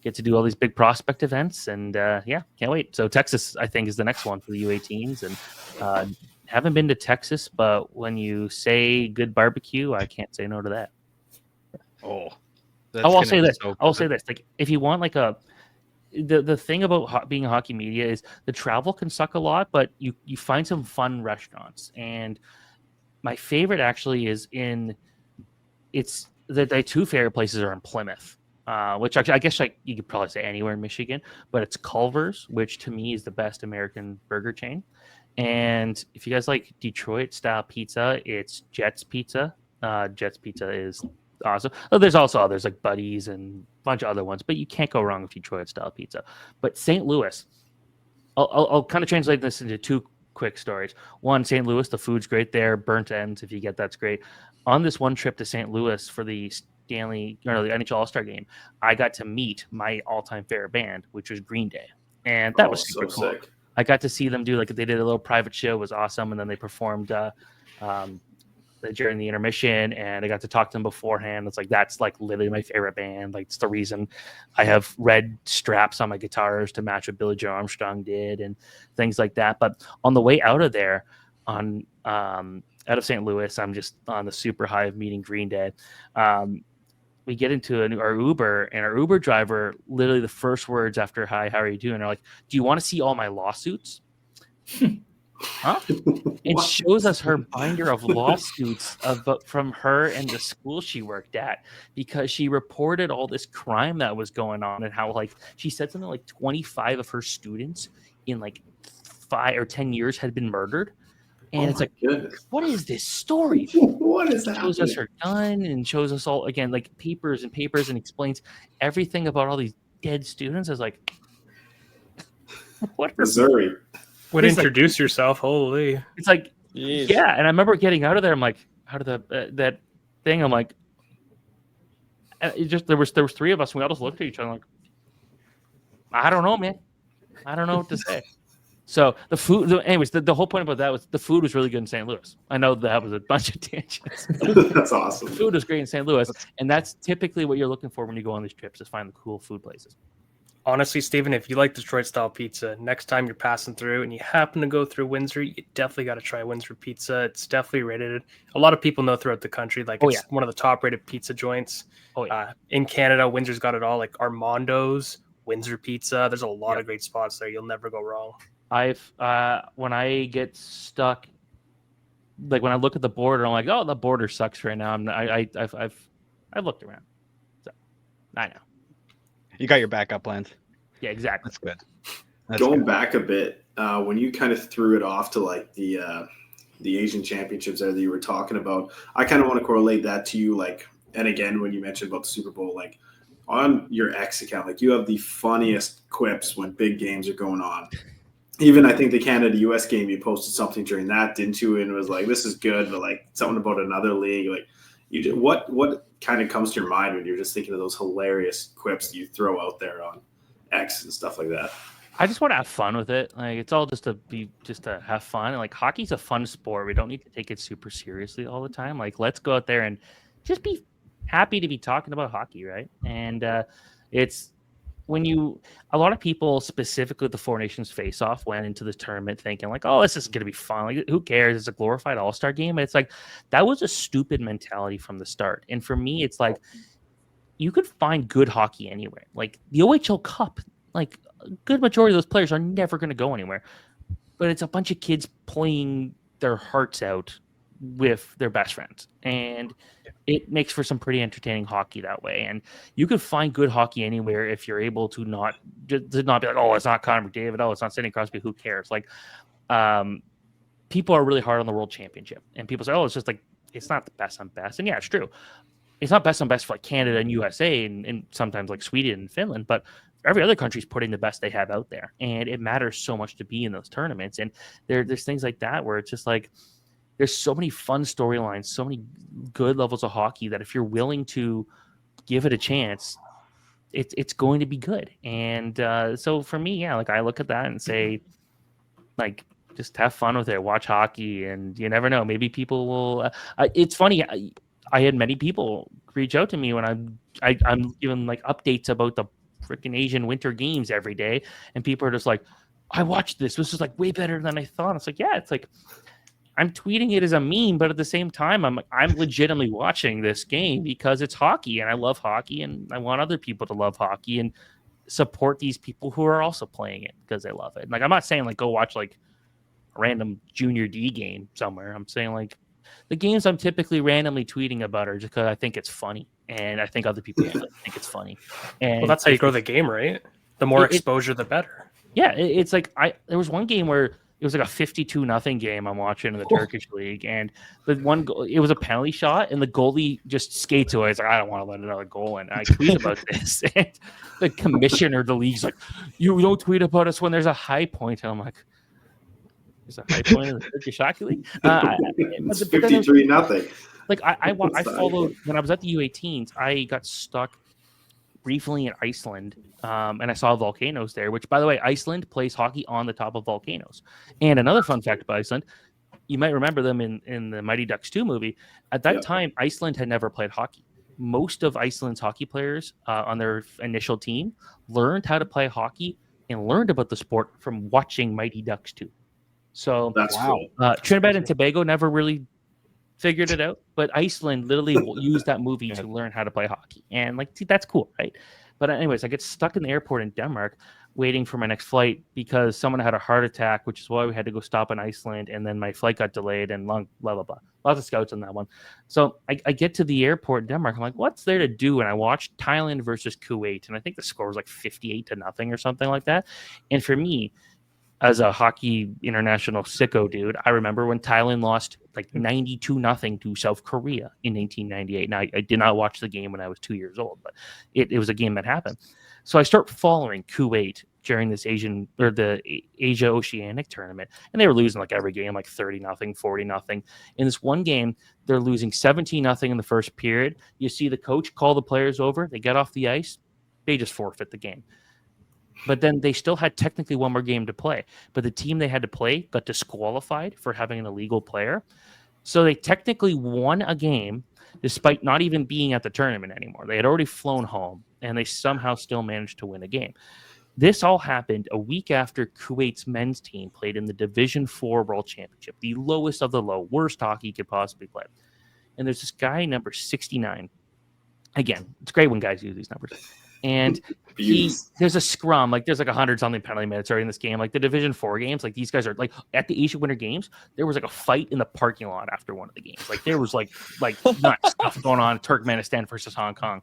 get to do all these big prospect events, and can't wait. So Texas, I think, is the next one for the U18s, and haven't been to Texas, but when you say good barbecue, I can't say no to that. Oh, I'll say this. I'll say this. Like, if you want like the thing about being a hockey media is the travel can suck a lot, but you find some fun restaurants. And my favorite actually is the two favorite places are in Plymouth, which actually I guess like you could probably say anywhere in Michigan, but it's Culver's, which to me is the best American burger chain. And if you guys like Detroit style pizza, it's Jets Pizza. Jets Pizza is awesome. Oh, there's also others like Buddies and a bunch of other ones, but you can't go wrong with Detroit style pizza. But St. Louis, I'll kind of translate this into two quick stories. One, St. Louis, the food's great there. Burnt ends, if you get that's great. On this one trip to St. Louis for the the NHL All-Star game, I got to meet my all-time favorite band, which was Green Day, and that was super cool. Sick. I got to see them do they did a little private show. It was awesome, and then they performed during the intermission, and I got to talk to them beforehand. It's like that's like literally my favorite band. Like it's the reason I have red straps on my guitars to match what Billy Joe Armstrong did and things like that. But on the way out of there, out of St. Louis, I'm just on the super high of meeting Green Day. We get into our Uber, and our Uber driver, literally the first words after "Hi, how are you doing?" are like, "Do you want to see all my lawsuits?" Huh? And shows us her binder of lawsuits from her and the school she worked at, because she reported all this crime that was going on, and how she said something like 25 of her students in 5 or 10 years had been murdered. And it's goodness. What is this story? What is that? Shows us her gun and shows us all again, papers and explains everything about all these dead students. I was like, what? Missouri. Would introduce yourself. Holy. It's like, Jeez. Yeah. And I remember getting out of there. I'm like, how did that thing? I'm like, it just there was 3 of us, and we all just looked at each other like, I don't know, man. I don't know what to say. So the food, anyways, the whole point about that was the food was really good in St. Louis. I know that was a bunch of tangents. That's awesome. The food was great in St. Louis, and that's typically what you're looking for when you go on these trips, is find the cool food places. Honestly, Steven, if you like Detroit-style pizza, next time you're passing through and you happen to go through Windsor, you definitely got to try Windsor pizza. It's definitely rated. A lot of people know throughout the country, like it's one of the top-rated pizza joints. In Canada, Windsor's got it all, like Armando's, Windsor Pizza. There's a lot of great spots there. You'll never go wrong. When I get stuck, like when I look at the border, I'm like, oh, the border sucks right now. I've looked around, so I know. You got your backup plans. Yeah, exactly. That's good. Going back a bit, when you kind of threw it off to like the Asian championships there that you were talking about, I kind of want to correlate that to you, like, and again, when you mentioned about the Super Bowl, like on your X account, like you have the funniest quips when big games are going on. Even I think the Canada-US game, you posted something during that, didn't you? And it was like, this is good, but like something about another league. Like, you did, what kind of comes to your mind when you're just thinking of those hilarious quips that you throw out there on X and stuff like that? I just want to have fun with it. Like, it's all just to have fun. And like, hockey's a fun sport. We don't need to take it super seriously all the time. Like, let's go out there and just be happy to be talking about hockey, right? And it's when a lot of people, specifically the Four Nations Faceoff, went into this tournament thinking like, oh, this is going to be fun. Like, who cares? It's a glorified all-star game. And it's like, that was a stupid mentality from the start. And for me, it's like, you could find good hockey anywhere. Like the OHL Cup, like a good majority of those players are never going to go anywhere. But it's a bunch of kids playing their hearts out with their best friends. And it makes for some pretty entertaining hockey that way. And you can find good hockey anywhere if you're able to not be like, oh, it's not Connor McDavid, oh, it's not Sidney Crosby, who cares? Like, people are really hard on the World Championship, and people say, oh, it's just like, it's not the best on best. And yeah, it's true. It's not best on best for like Canada and USA and sometimes like Sweden and Finland, but every other country's putting the best they have out there. And it matters so much to be in those tournaments. And there's things like that where it's just like, there's so many fun storylines, so many good levels of hockey that if you're willing to give it a chance, it's going to be good. And so for me, yeah, like I look at that and say, like, just have fun with it, watch hockey, and you never know. Maybe people will. It's funny. I had many people reach out to me when I'm giving like updates about the freaking Asian Winter Games every day, and people are just like, I watched this. This is like way better than I thought. It's like, yeah, it's like, I'm tweeting it as a meme, but at the same time, I'm legitimately watching this game because it's hockey and I love hockey and I want other people to love hockey and support these people who are also playing it because they love it. Like, I'm not saying like go watch like a random junior D game somewhere. I'm saying like the games I'm typically randomly tweeting about are just because I think it's funny and I think other people think it's funny. And well, that's how you grow the game, right? The more exposure, the better. Yeah, it's like there was one game where it was like a 52-0 game I'm watching in the Turkish league, and the one goal, it was a penalty shot, and the goalie just skates away. He's like, I don't want to let another goal in. And I tweet about this, and the commissioner of the league's like, you don't tweet about us when there's a high point. And I'm like, there's a high point in the Turkish hockey league. It's 53-0. Like I followed when I was at the U18s. I got stuck briefly in Iceland, and I saw volcanoes there, which, by the way, Iceland plays hockey on the top of volcanoes. And another fun fact about Iceland, you might remember them in the Mighty Ducks 2 movie. At that time, Iceland had never played hockey. Most of Iceland's hockey players on their initial team learned how to play hockey and learned about the sport from watching Mighty Ducks 2. So that's cool. Trinidad and Tobago never really figured it out, but Iceland literally used that movie to learn how to play hockey. And like, see, that's cool, right? But anyways, I get stuck in the airport in Denmark waiting for my next flight because someone had a heart attack, which is why we had to go stop in Iceland, and then my flight got delayed and blah blah blah. Lots of scouts on that one. So I get to the airport in Denmark. I'm like, what's there to do? And I watched Thailand versus Kuwait, and I think the score was like 58-0 or something like that. And for me, as a hockey international sicko dude, I remember when Thailand lost like 92-0 to South Korea in 1998. Now, I did not watch the game when I was 2 years old, but it was a game that happened. So I start following Kuwait during this Asia Oceanic tournament, and they were losing like every game, like 30-0, 40-0. In this one game, they're losing 17-0 in the first period. You see the coach call the players over. They get off the ice. They just forfeit the game. But then they still had technically one more game to play. But the team they had to play got disqualified for having an illegal player. So they technically won a game despite not even being at the tournament anymore. They had already flown home, and they somehow still managed to win a game. This all happened a week after Kuwait's men's team played in the Division 4 World Championship, the lowest of the low, worst hockey you could possibly play. And there's this guy, number 69. Again, it's great when guys use these numbers. And there's a scrum, like there's like 100-something penalty minutes already in this game. Like the Division 4 games, like these guys are like at the Asia Winter Games, there was like a fight in the parking lot after one of the games. Like there was like nuts stuff going on, Turkmenistan versus Hong Kong.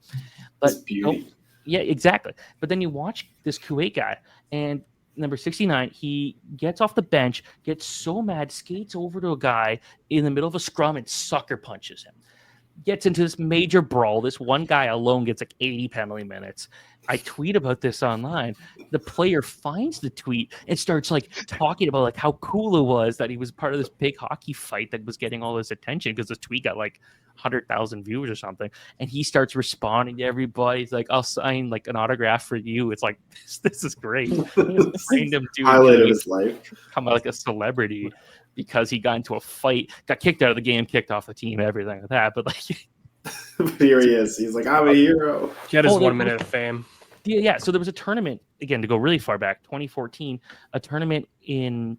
But yeah, exactly. But then you watch this Kuwait guy, and number 69, he gets off the bench, gets so mad, skates over to a guy in the middle of a scrum and sucker punches him. Gets into this major brawl. This one guy alone gets like 80 penalty minutes. I tweet about this online. The player finds the tweet and starts like talking about like how cool it was that he was part of this big hockey fight that was getting all this attention, because this tweet got like 100,000 views or something. And he starts responding to everybody. He's like, I'll sign like an autograph for you. It's like, this is great. Random dude highlight of his life. Come out like a celebrity because he got into a fight, got kicked out of the game, kicked off the team, everything like that. But like, here he is. He's like, I'm a hero. He had his 1 minute of fame. Yeah. So there was a tournament, again, to go really far back, 2014, a tournament in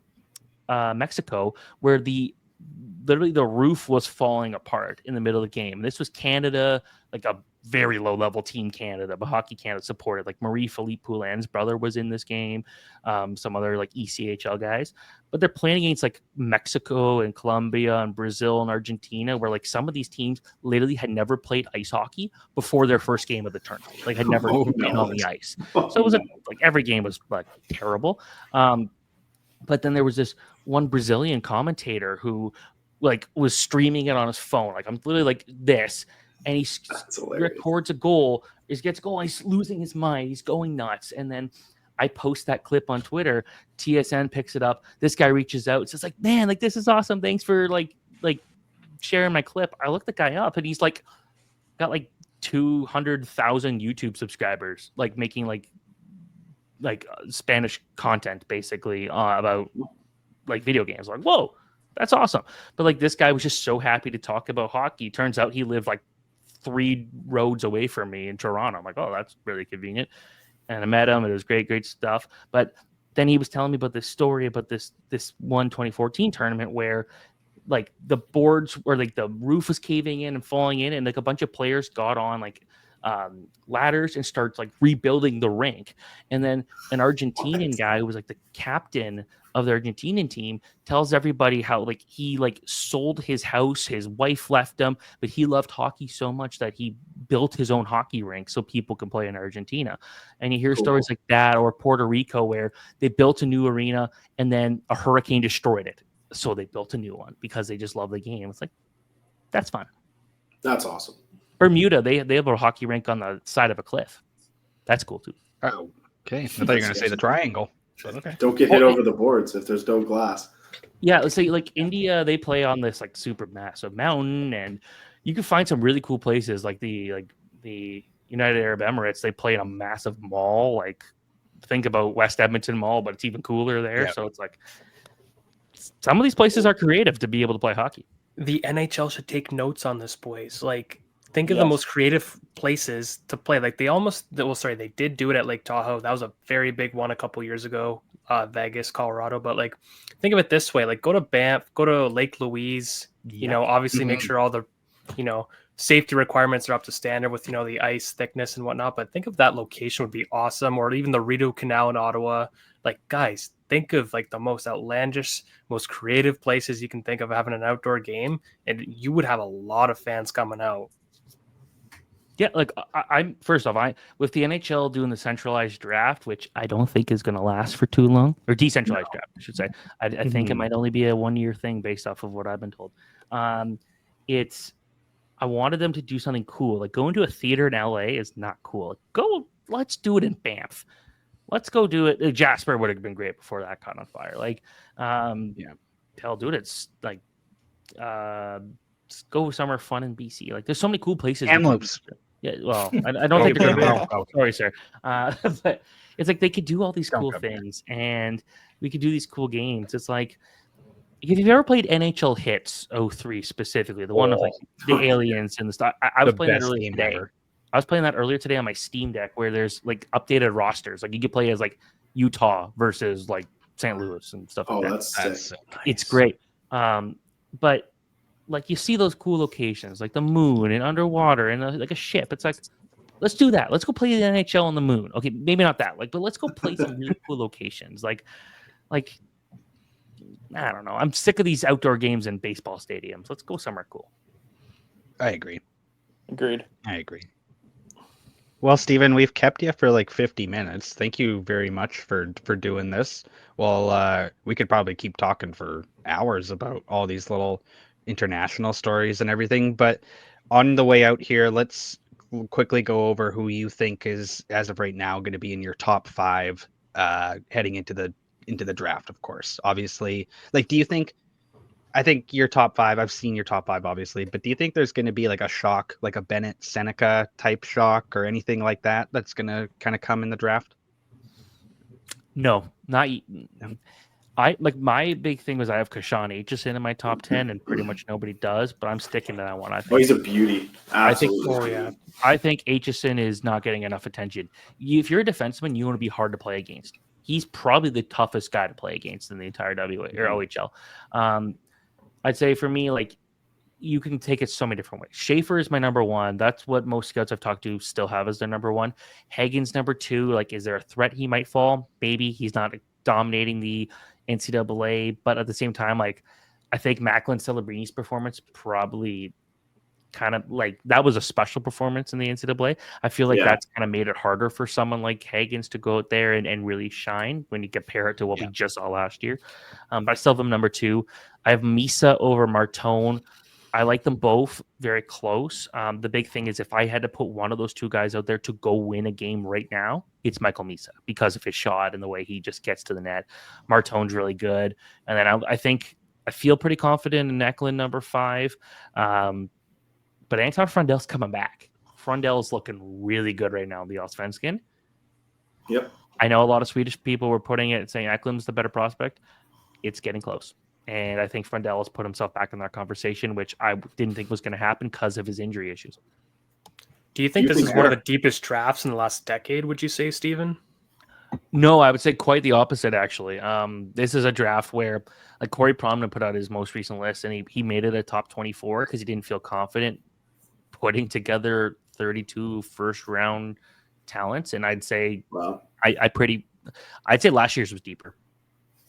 Mexico where literally the roof was falling apart in the middle of the game. This was Canada, like a very low level team Canada, but Hockey Canada supported. Like Marie-Philippe Poulin's brother was in this game, some other like ECHL guys. But they're playing against like Mexico and Colombia and Brazil and Argentina, where like some of these teams literally had never played ice hockey before their first game of the tournament. Like had never been on the ice. So it was like every game was like terrible. But then there was this one Brazilian commentator who like was streaming it on his phone. Like I'm literally like this. And he records a goal. He gets a goal. He's losing his mind. He's going nuts. And then I post that clip on Twitter. TSN picks it up. This guy reaches out. It's just like, man, like this is awesome. Thanks for like sharing my clip. I look the guy up, and he's like got like 200,000 YouTube subscribers, like making like Spanish content basically about like video games. Like, whoa, that's awesome. But like this guy was just so happy to talk about hockey. Turns out he lived like 3 roads away from me in Toronto. I'm like, oh, that's really convenient. And I met him. It was great stuff. But then he was telling me about this story about this one 2014 tournament where like the boards or like the roof was caving in and falling in, and like a bunch of players got on like ladders and starts like rebuilding the rink. And then an Argentinian guy who was like the captain of the Argentinian team tells everybody how like he like sold his house, his wife left him, but he loved hockey so much that he built his own hockey rink so people can play in Argentina. And you hear stories like that, or Puerto Rico where they built a new arena and then a hurricane destroyed it, so they built a new one because they just love the game. It's like, that's fun. That's awesome. Bermuda, they have a hockey rink on the side of a cliff. That's cool too. Oh, okay. I thought you were going to say the triangle. But okay. Don't get hit over the boards if there's no glass. Yeah, let's say like India, they play on this like super massive mountain, and you can find some really cool places like the United Arab Emirates. They play in a massive mall. Like think about West Edmonton Mall, but it's even cooler there. Yeah. So it's like some of these places are creative to be able to play hockey. The NHL should take notes on this, boys. Like think of the most creative places to play. Like they did do it at Lake Tahoe. That was a very big one a couple years ago, Vegas, Colorado. But like, think of it this way: like, go to Banff, go to Lake Louise. You know, obviously make sure all the, safety requirements are up to standard with the ice thickness and whatnot. But think of that location would be awesome, or even the Rideau Canal in Ottawa. Like, guys, think of like the most outlandish, most creative places you can think of having an outdoor game, and you would have a lot of fans coming out. Yeah, like I'm first off, with the NHL doing the centralized draft, which I don't think is going to last for too long, or decentralized draft, I should say. I think it might only be a 1-year thing based off of what I've been told. I wanted them to do something cool. Like going to a theater in LA is not cool. Let's do it in Banff. let's go do it. Jasper would have been great before that caught on fire. Like, hell, dude, it's like, go somewhere fun in BC. Like, there's so many cool places. Kamloops. Yeah, well, I don't think they're going to. Sorry, sir. But it's like they could do all these cool things, and we could do these cool games. It's like, if you've ever played NHL Hits 03 specifically, the one with like the aliens and the stuff, I was playing that earlier today. I was playing that earlier today on my Steam Deck, where there's like updated rosters. Like you could play as like Utah versus like St. Louis and stuff like that. That's sick. It's great. But like you see those cool locations, like the moon and underwater and like a ship. It's like, let's do that. Let's go play the NHL on the moon. Okay, maybe not that. Like, but let's go play some really cool locations. Like. I don't know. I'm sick of these outdoor games in baseball stadiums. Let's go somewhere cool. I agree. Agreed. I agree. Well, Steven, we've kept you for like 50 minutes. Thank you very much for doing this. Well, we could probably keep talking for hours about all these little international stories and everything. But on the way out here, let's quickly go over who you think is, as of right now, going to be in your top 5 heading into the draft, of course. Obviously, like, do you think, I think your top 5, I've seen your top 5 obviously, but do you think there's going to be like a shock, like a Bennett Seneca type shock or anything like that that's going to kind of come in the draft? No, not. I like, my big thing was I have Kashawn Aitchison in my top 10, and pretty much nobody does, but I'm sticking to that one. I think, he's a beauty. Absolutely. I think Aitchison is not getting enough attention. If you're a defenseman, you want to be hard to play against. He's probably the toughest guy to play against in the entire OHL. I'd say for me, like, you can take it so many different ways. Schaefer is my number 1. That's what most scouts I've talked to still have as their number 1. Hagen's number 2. Like, is there a threat he might fall? Maybe. He's not dominating the NCAA, but at the same time, like, I think Macklin Celebrini's performance probably kind of like, that was a special performance in the NCAA. I feel like that's kind of made it harder for someone like Hagens to go out there and really shine when you compare it to what we just saw last year. But I still have them number 2. I have Misa over Martone. I like them both very close. The big thing is, if I had to put one of those 2 guys out there to go win a game right now, it's Michael Misa, because of his shot and the way he just gets to the net. Martone's really good. And then I feel pretty confident in Eklund number 5. But Anton Frundell's coming back. Frundell's looking really good right now in the Allsvenskan. Yep. I know a lot of Swedish people were putting it, saying Eklund's the better prospect. It's getting close. And I think Frundell has put himself back in that conversation, which I didn't think was going to happen because of his injury issues. Do you think this is one of the deepest drafts in the last decade, would you say, Steven? No, I would say quite the opposite, actually. This is a draft where, like, Corey Promden put out his most recent list, and he made it a top 24 because he didn't feel confident putting together 32 first-round talents. And I'd say I'd say last year's was deeper.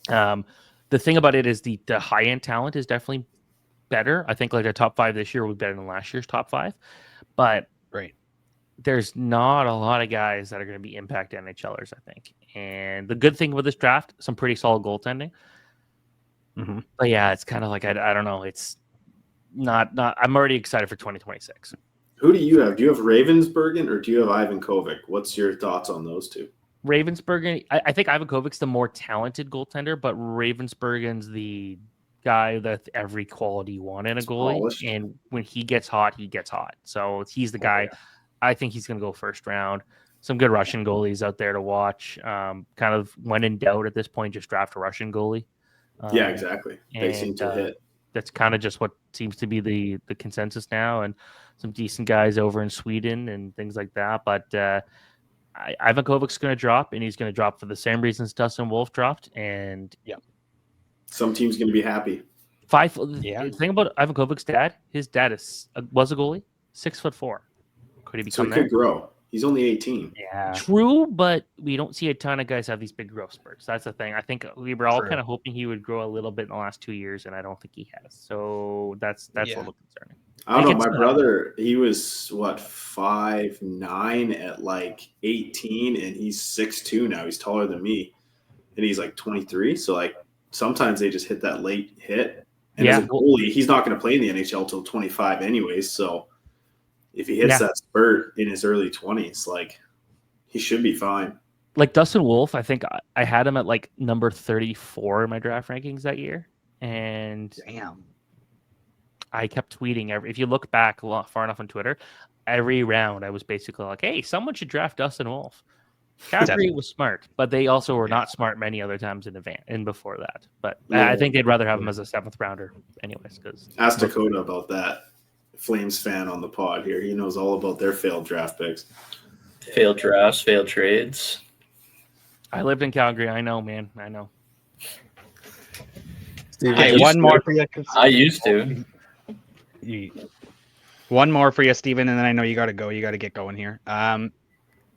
The thing about it is the high-end talent is definitely better. I think like a top 5 this year will be better than last year's top 5. But there's not a lot of guys that are going to be impact NHLers, I think. And the good thing with this draft, some pretty solid goaltending. Mm-hmm. But yeah, it's kind of like, I don't know. It's not. I'm already excited for 2026. Who do you have? Do you have Ravensburgen or do you have Ivan Kovic? What's your thoughts on those 2? Ravensburgen, I think Ivan Kovic's the more talented goaltender, but Ravensburgen's the guy that every quality you want in a goalie. Polished. And when he gets hot, he gets hot. So he's the guy. Yeah. I think he's going to go first round. Some good Russian goalies out there to watch. Kind of when in doubt at this point, just draft a Russian goalie. Yeah, exactly. They seem to hit. That's kind of just what seems to be the consensus now, and some decent guys over in Sweden and things like that. But Ivan Kovic's going to drop, and he's going to drop for the same reasons Dustin Wolf dropped. And some team's going to be happy. The thing about Ivan Kovic's dad, his dad was a goalie, 6'4". Could he become so he could grow? He's only 18. Yeah, true, but we don't see a ton of guys have these big growth spurts. That's the thing. I think we were all kind of hoping he would grow a little bit in the last 2 years, and I don't think he has. So that's a little concerning. I don't know. My brother, he was 5'9" at like 18, and he's 6'2" now. He's taller than me, and he's like 23. So like sometimes they just hit that late hit. And as a goalie, he's not going to play in the NHL till 25 anyways. So if he hits that spurt in his early 20s, like he should be fine. like Dustin Wolf, I think I had him at like number 34 in my draft rankings that year, and Damn. I kept tweeting if you look back far enough on Twitter, every round I was basically like, "Hey, someone should draft Dustin Wolf." Calgary was smart, but they also were not smart many other times in advance and before that. But I think they'd rather have him as a 7th rounder, anyways. Because ask Dakota about that. Flames fan on the pod here. He knows all about their failed draft picks. Failed drafts, failed trades. I lived in Calgary. I know, man. I know. Hey, one more for you. I used to. One more for you, Steven, and then I know you got to go. You got to get going here.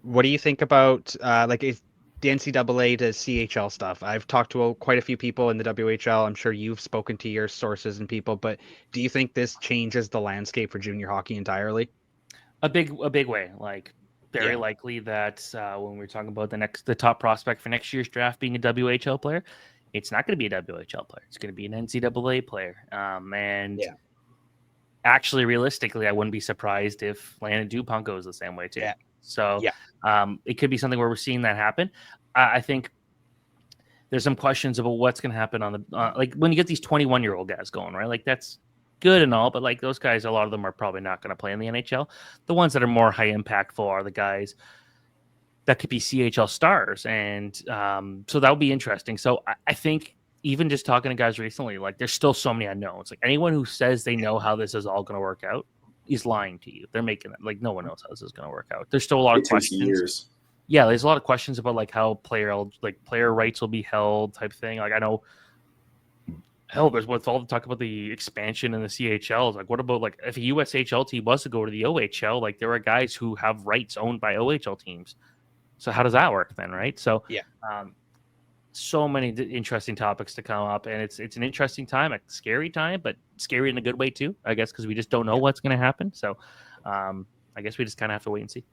What do you think about the NCAA to CHL stuff? I've talked to quite a few people in the WHL. I'm sure you've spoken to your sources and people, but do you think this changes the landscape for junior hockey entirely? A big way. Like very likely that when we're talking about the top prospect for next year's draft being a WHL player, it's not going to be a WHL player. It's going to be an NCAA player. Actually, realistically, I wouldn't be surprised if Landon Dupont goes the same way too. Yeah. So it could be something where we're seeing that happen. I think there's some questions about what's going to happen on the like when you get these 21-year-old guys going, right? Like that's good and all, but like those guys, a lot of them are probably not going to play in the NHL. The ones that are more high impactful are the guys that could be CHL stars, and so that would be interesting. So I think even just talking to guys recently, like there's still so many unknowns. Like anyone who says they know how this is all going to work out is lying to you. They're making it like no one knows how this is going to work out. There's still a lot of questions. Yeah, there's a lot of questions about like how player rights will be held, type thing. Like I know, hell, there's with all the talk about the expansion in the CHL. Like what about like if a USHL team was to go to the OHL? Like there are guys who have rights owned by OHL teams. So how does that work then, right? So so many interesting topics to come up, and it's an interesting time, a scary time, but scary in a good way too, I guess, because we just don't know what's going to happen. So I guess we just kind of have to wait and see.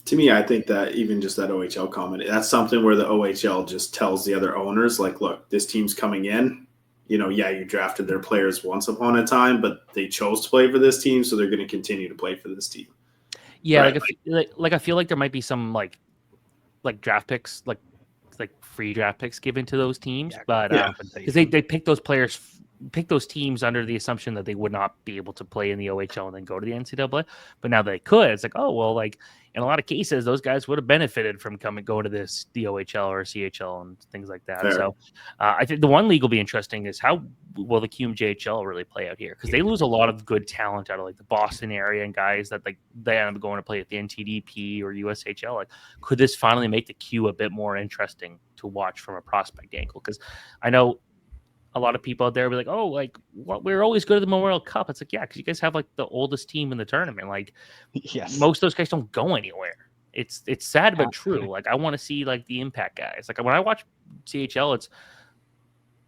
To me, I think that even just that OHL comment, that's something where the OHL just tells the other owners, like, look, this team's coming in. You know, you drafted their players once upon a time, but they chose to play for this team, so they're going to continue to play for this team. Yeah, right? I feel like there might be some like draft picks, like free draft picks given to those teams, but because they pick those teams under the assumption that they would not be able to play in the OHL and then go to the NCAA, but now they could. It's like, oh well, like in a lot of cases, those guys would have benefited from going to the OHL or CHL and things like that. Fair. So I think the one league will be interesting is how will the QMJHL really play out here, because they lose a lot of good talent out of like the Boston area and guys that like they end up going to play at the NTDP or USHL. Like, could this finally make the Q a bit more interesting to watch from a prospect angle? Because I know a lot of people out there will be like, oh, like we're always good at the Memorial Cup. It's like, yeah, because you guys have like the oldest team in the tournament. Like, most of those guys don't go anywhere. It's sad but true. Like, I want to see like the impact guys. Like when I watch CHL,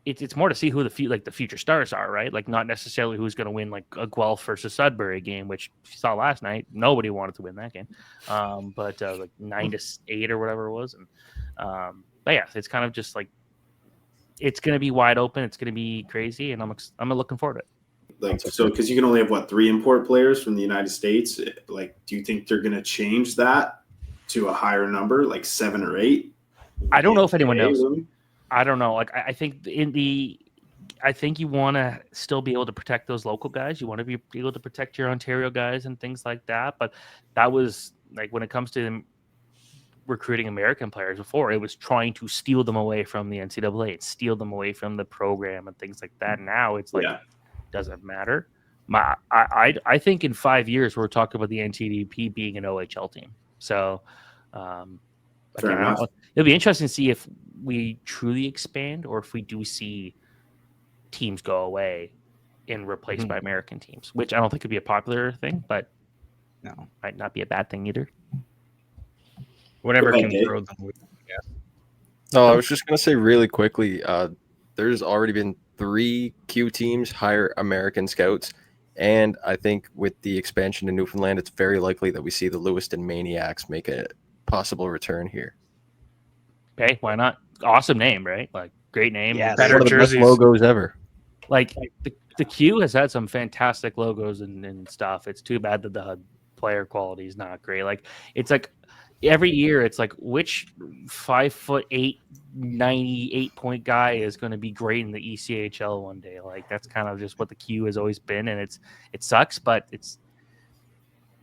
it's more to see who the future stars are, right? Like not necessarily who's going to win like a Guelph versus Sudbury game, which you saw last night. Nobody wanted to win that game, but like 9-8 or whatever it was, and but yeah, it's kind of just like. It's going to be wide open. It's going to be crazy, and I'm looking forward to it. Like, so because you can only have 3 import players from the United States. Like, do you think they're going to change that to a higher number, like 7 or 8? I don't know if anyone knows. I don't know. Like, I think I think you want to still be able to protect those local guys. You want to be able to protect your Ontario guys and things like that. But that was like when it comes to recruiting American players before, it was trying to steal them away from the NCAA and steal them away from the program and things like that. Now it's like, doesn't matter. I think in 5 years, we're talking about the NTDP being an OHL team. So it'll be interesting to see if we truly expand or if we do see teams go away and replaced by American teams, which I don't think would be a popular thing, but might not be a bad thing either. Whatever can throw them. No, I was just going to say really quickly, there's already been 3 Q teams hire American scouts, and I think with the expansion to Newfoundland, it's very likely that we see the Lewiston Maniacs make a possible return here. Okay, why not? Awesome name, right? Like, great name. Yeah, better one of the jerseys. best logos ever. Like, the Q has had some fantastic logos and stuff. It's too bad that the player quality is not great. Like, it's like every year it's like which 5'8", 98-point guy is going to be great in the ECHL one day. Like that's kind of just what the queue has always been, and it sucks, but it's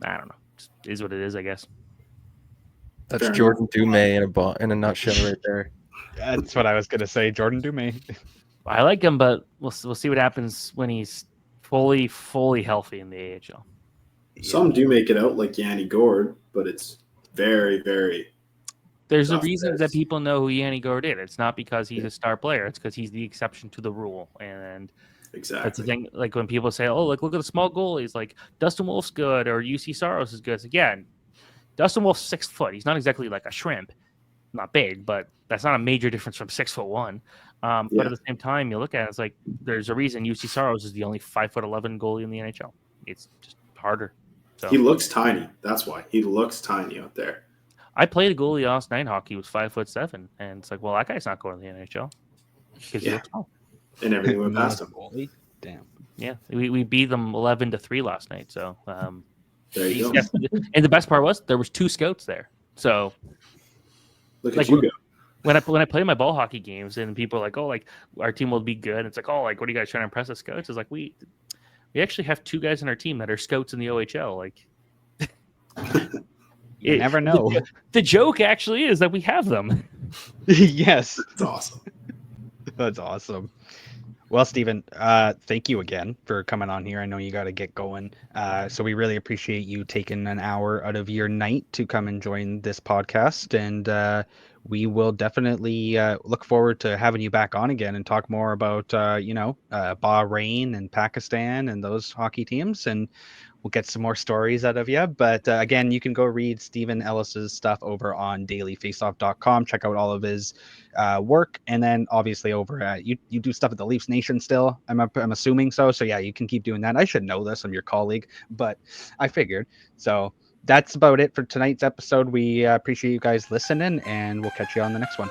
I don't know, it is what it is, I guess. That's Jordan Dumais in a nutshell right there. That's what I was gonna say, Jordan Dumais. I like him, but we'll see what happens when he's fully healthy in the AHL. Some do make it out like Yanni Gord, but it's very, very. There's a reason that people know who Yanni Gord is. It's not because he's a star player. It's because he's the exception to the rule. And exactly. That's the thing. Like when people say, "Oh, look at the small goalies," like Dustin Wolf's good or UC Saros is good. It's like, yeah, Dustin Wolf's 6 foot. He's not exactly like a shrimp, not big, but that's not a major difference from 6'1". But at the same time, you look at it, it's like there's a reason UC Saros is the only 5'11" goalie in the NHL. It's just harder. So he looks tiny. That's why he looks tiny out there. I played a goalie last night hockey. He was 5'7", and it's like, well, that guy's not going to the NHL because he looks small. And everything went past him. Damn. Yeah, we beat them 11-3 last night. So there you go. And the best part was there was 2 scouts there. So look at you go. When I play my ball hockey games and people are like, oh, like our team will be good. It's like, oh, like what are you guys trying to impress the scouts? It's like we actually have 2 guys in our team that are scouts in the OHL. Like you never know. The joke actually is that we have them. Yes. That's awesome. That's awesome. Well, Steven, thank you again for coming on here. I know you got to get going. So we really appreciate you taking an hour out of your night to come and join this podcast. And we will definitely look forward to having you back on again and talk more about, Bahrain and Pakistan and those hockey teams. And we'll get some more stories out of you. But again, you can go read Steven Ellis's stuff over on dailyfaceoff.com. Check out all of his work. And then obviously over at you do stuff at the Leafs Nation still. I'm assuming so. So yeah, you can keep doing that. I should know this. I'm your colleague, but I figured. So that's about it for tonight's episode. We appreciate you guys listening, and we'll catch you on the next one.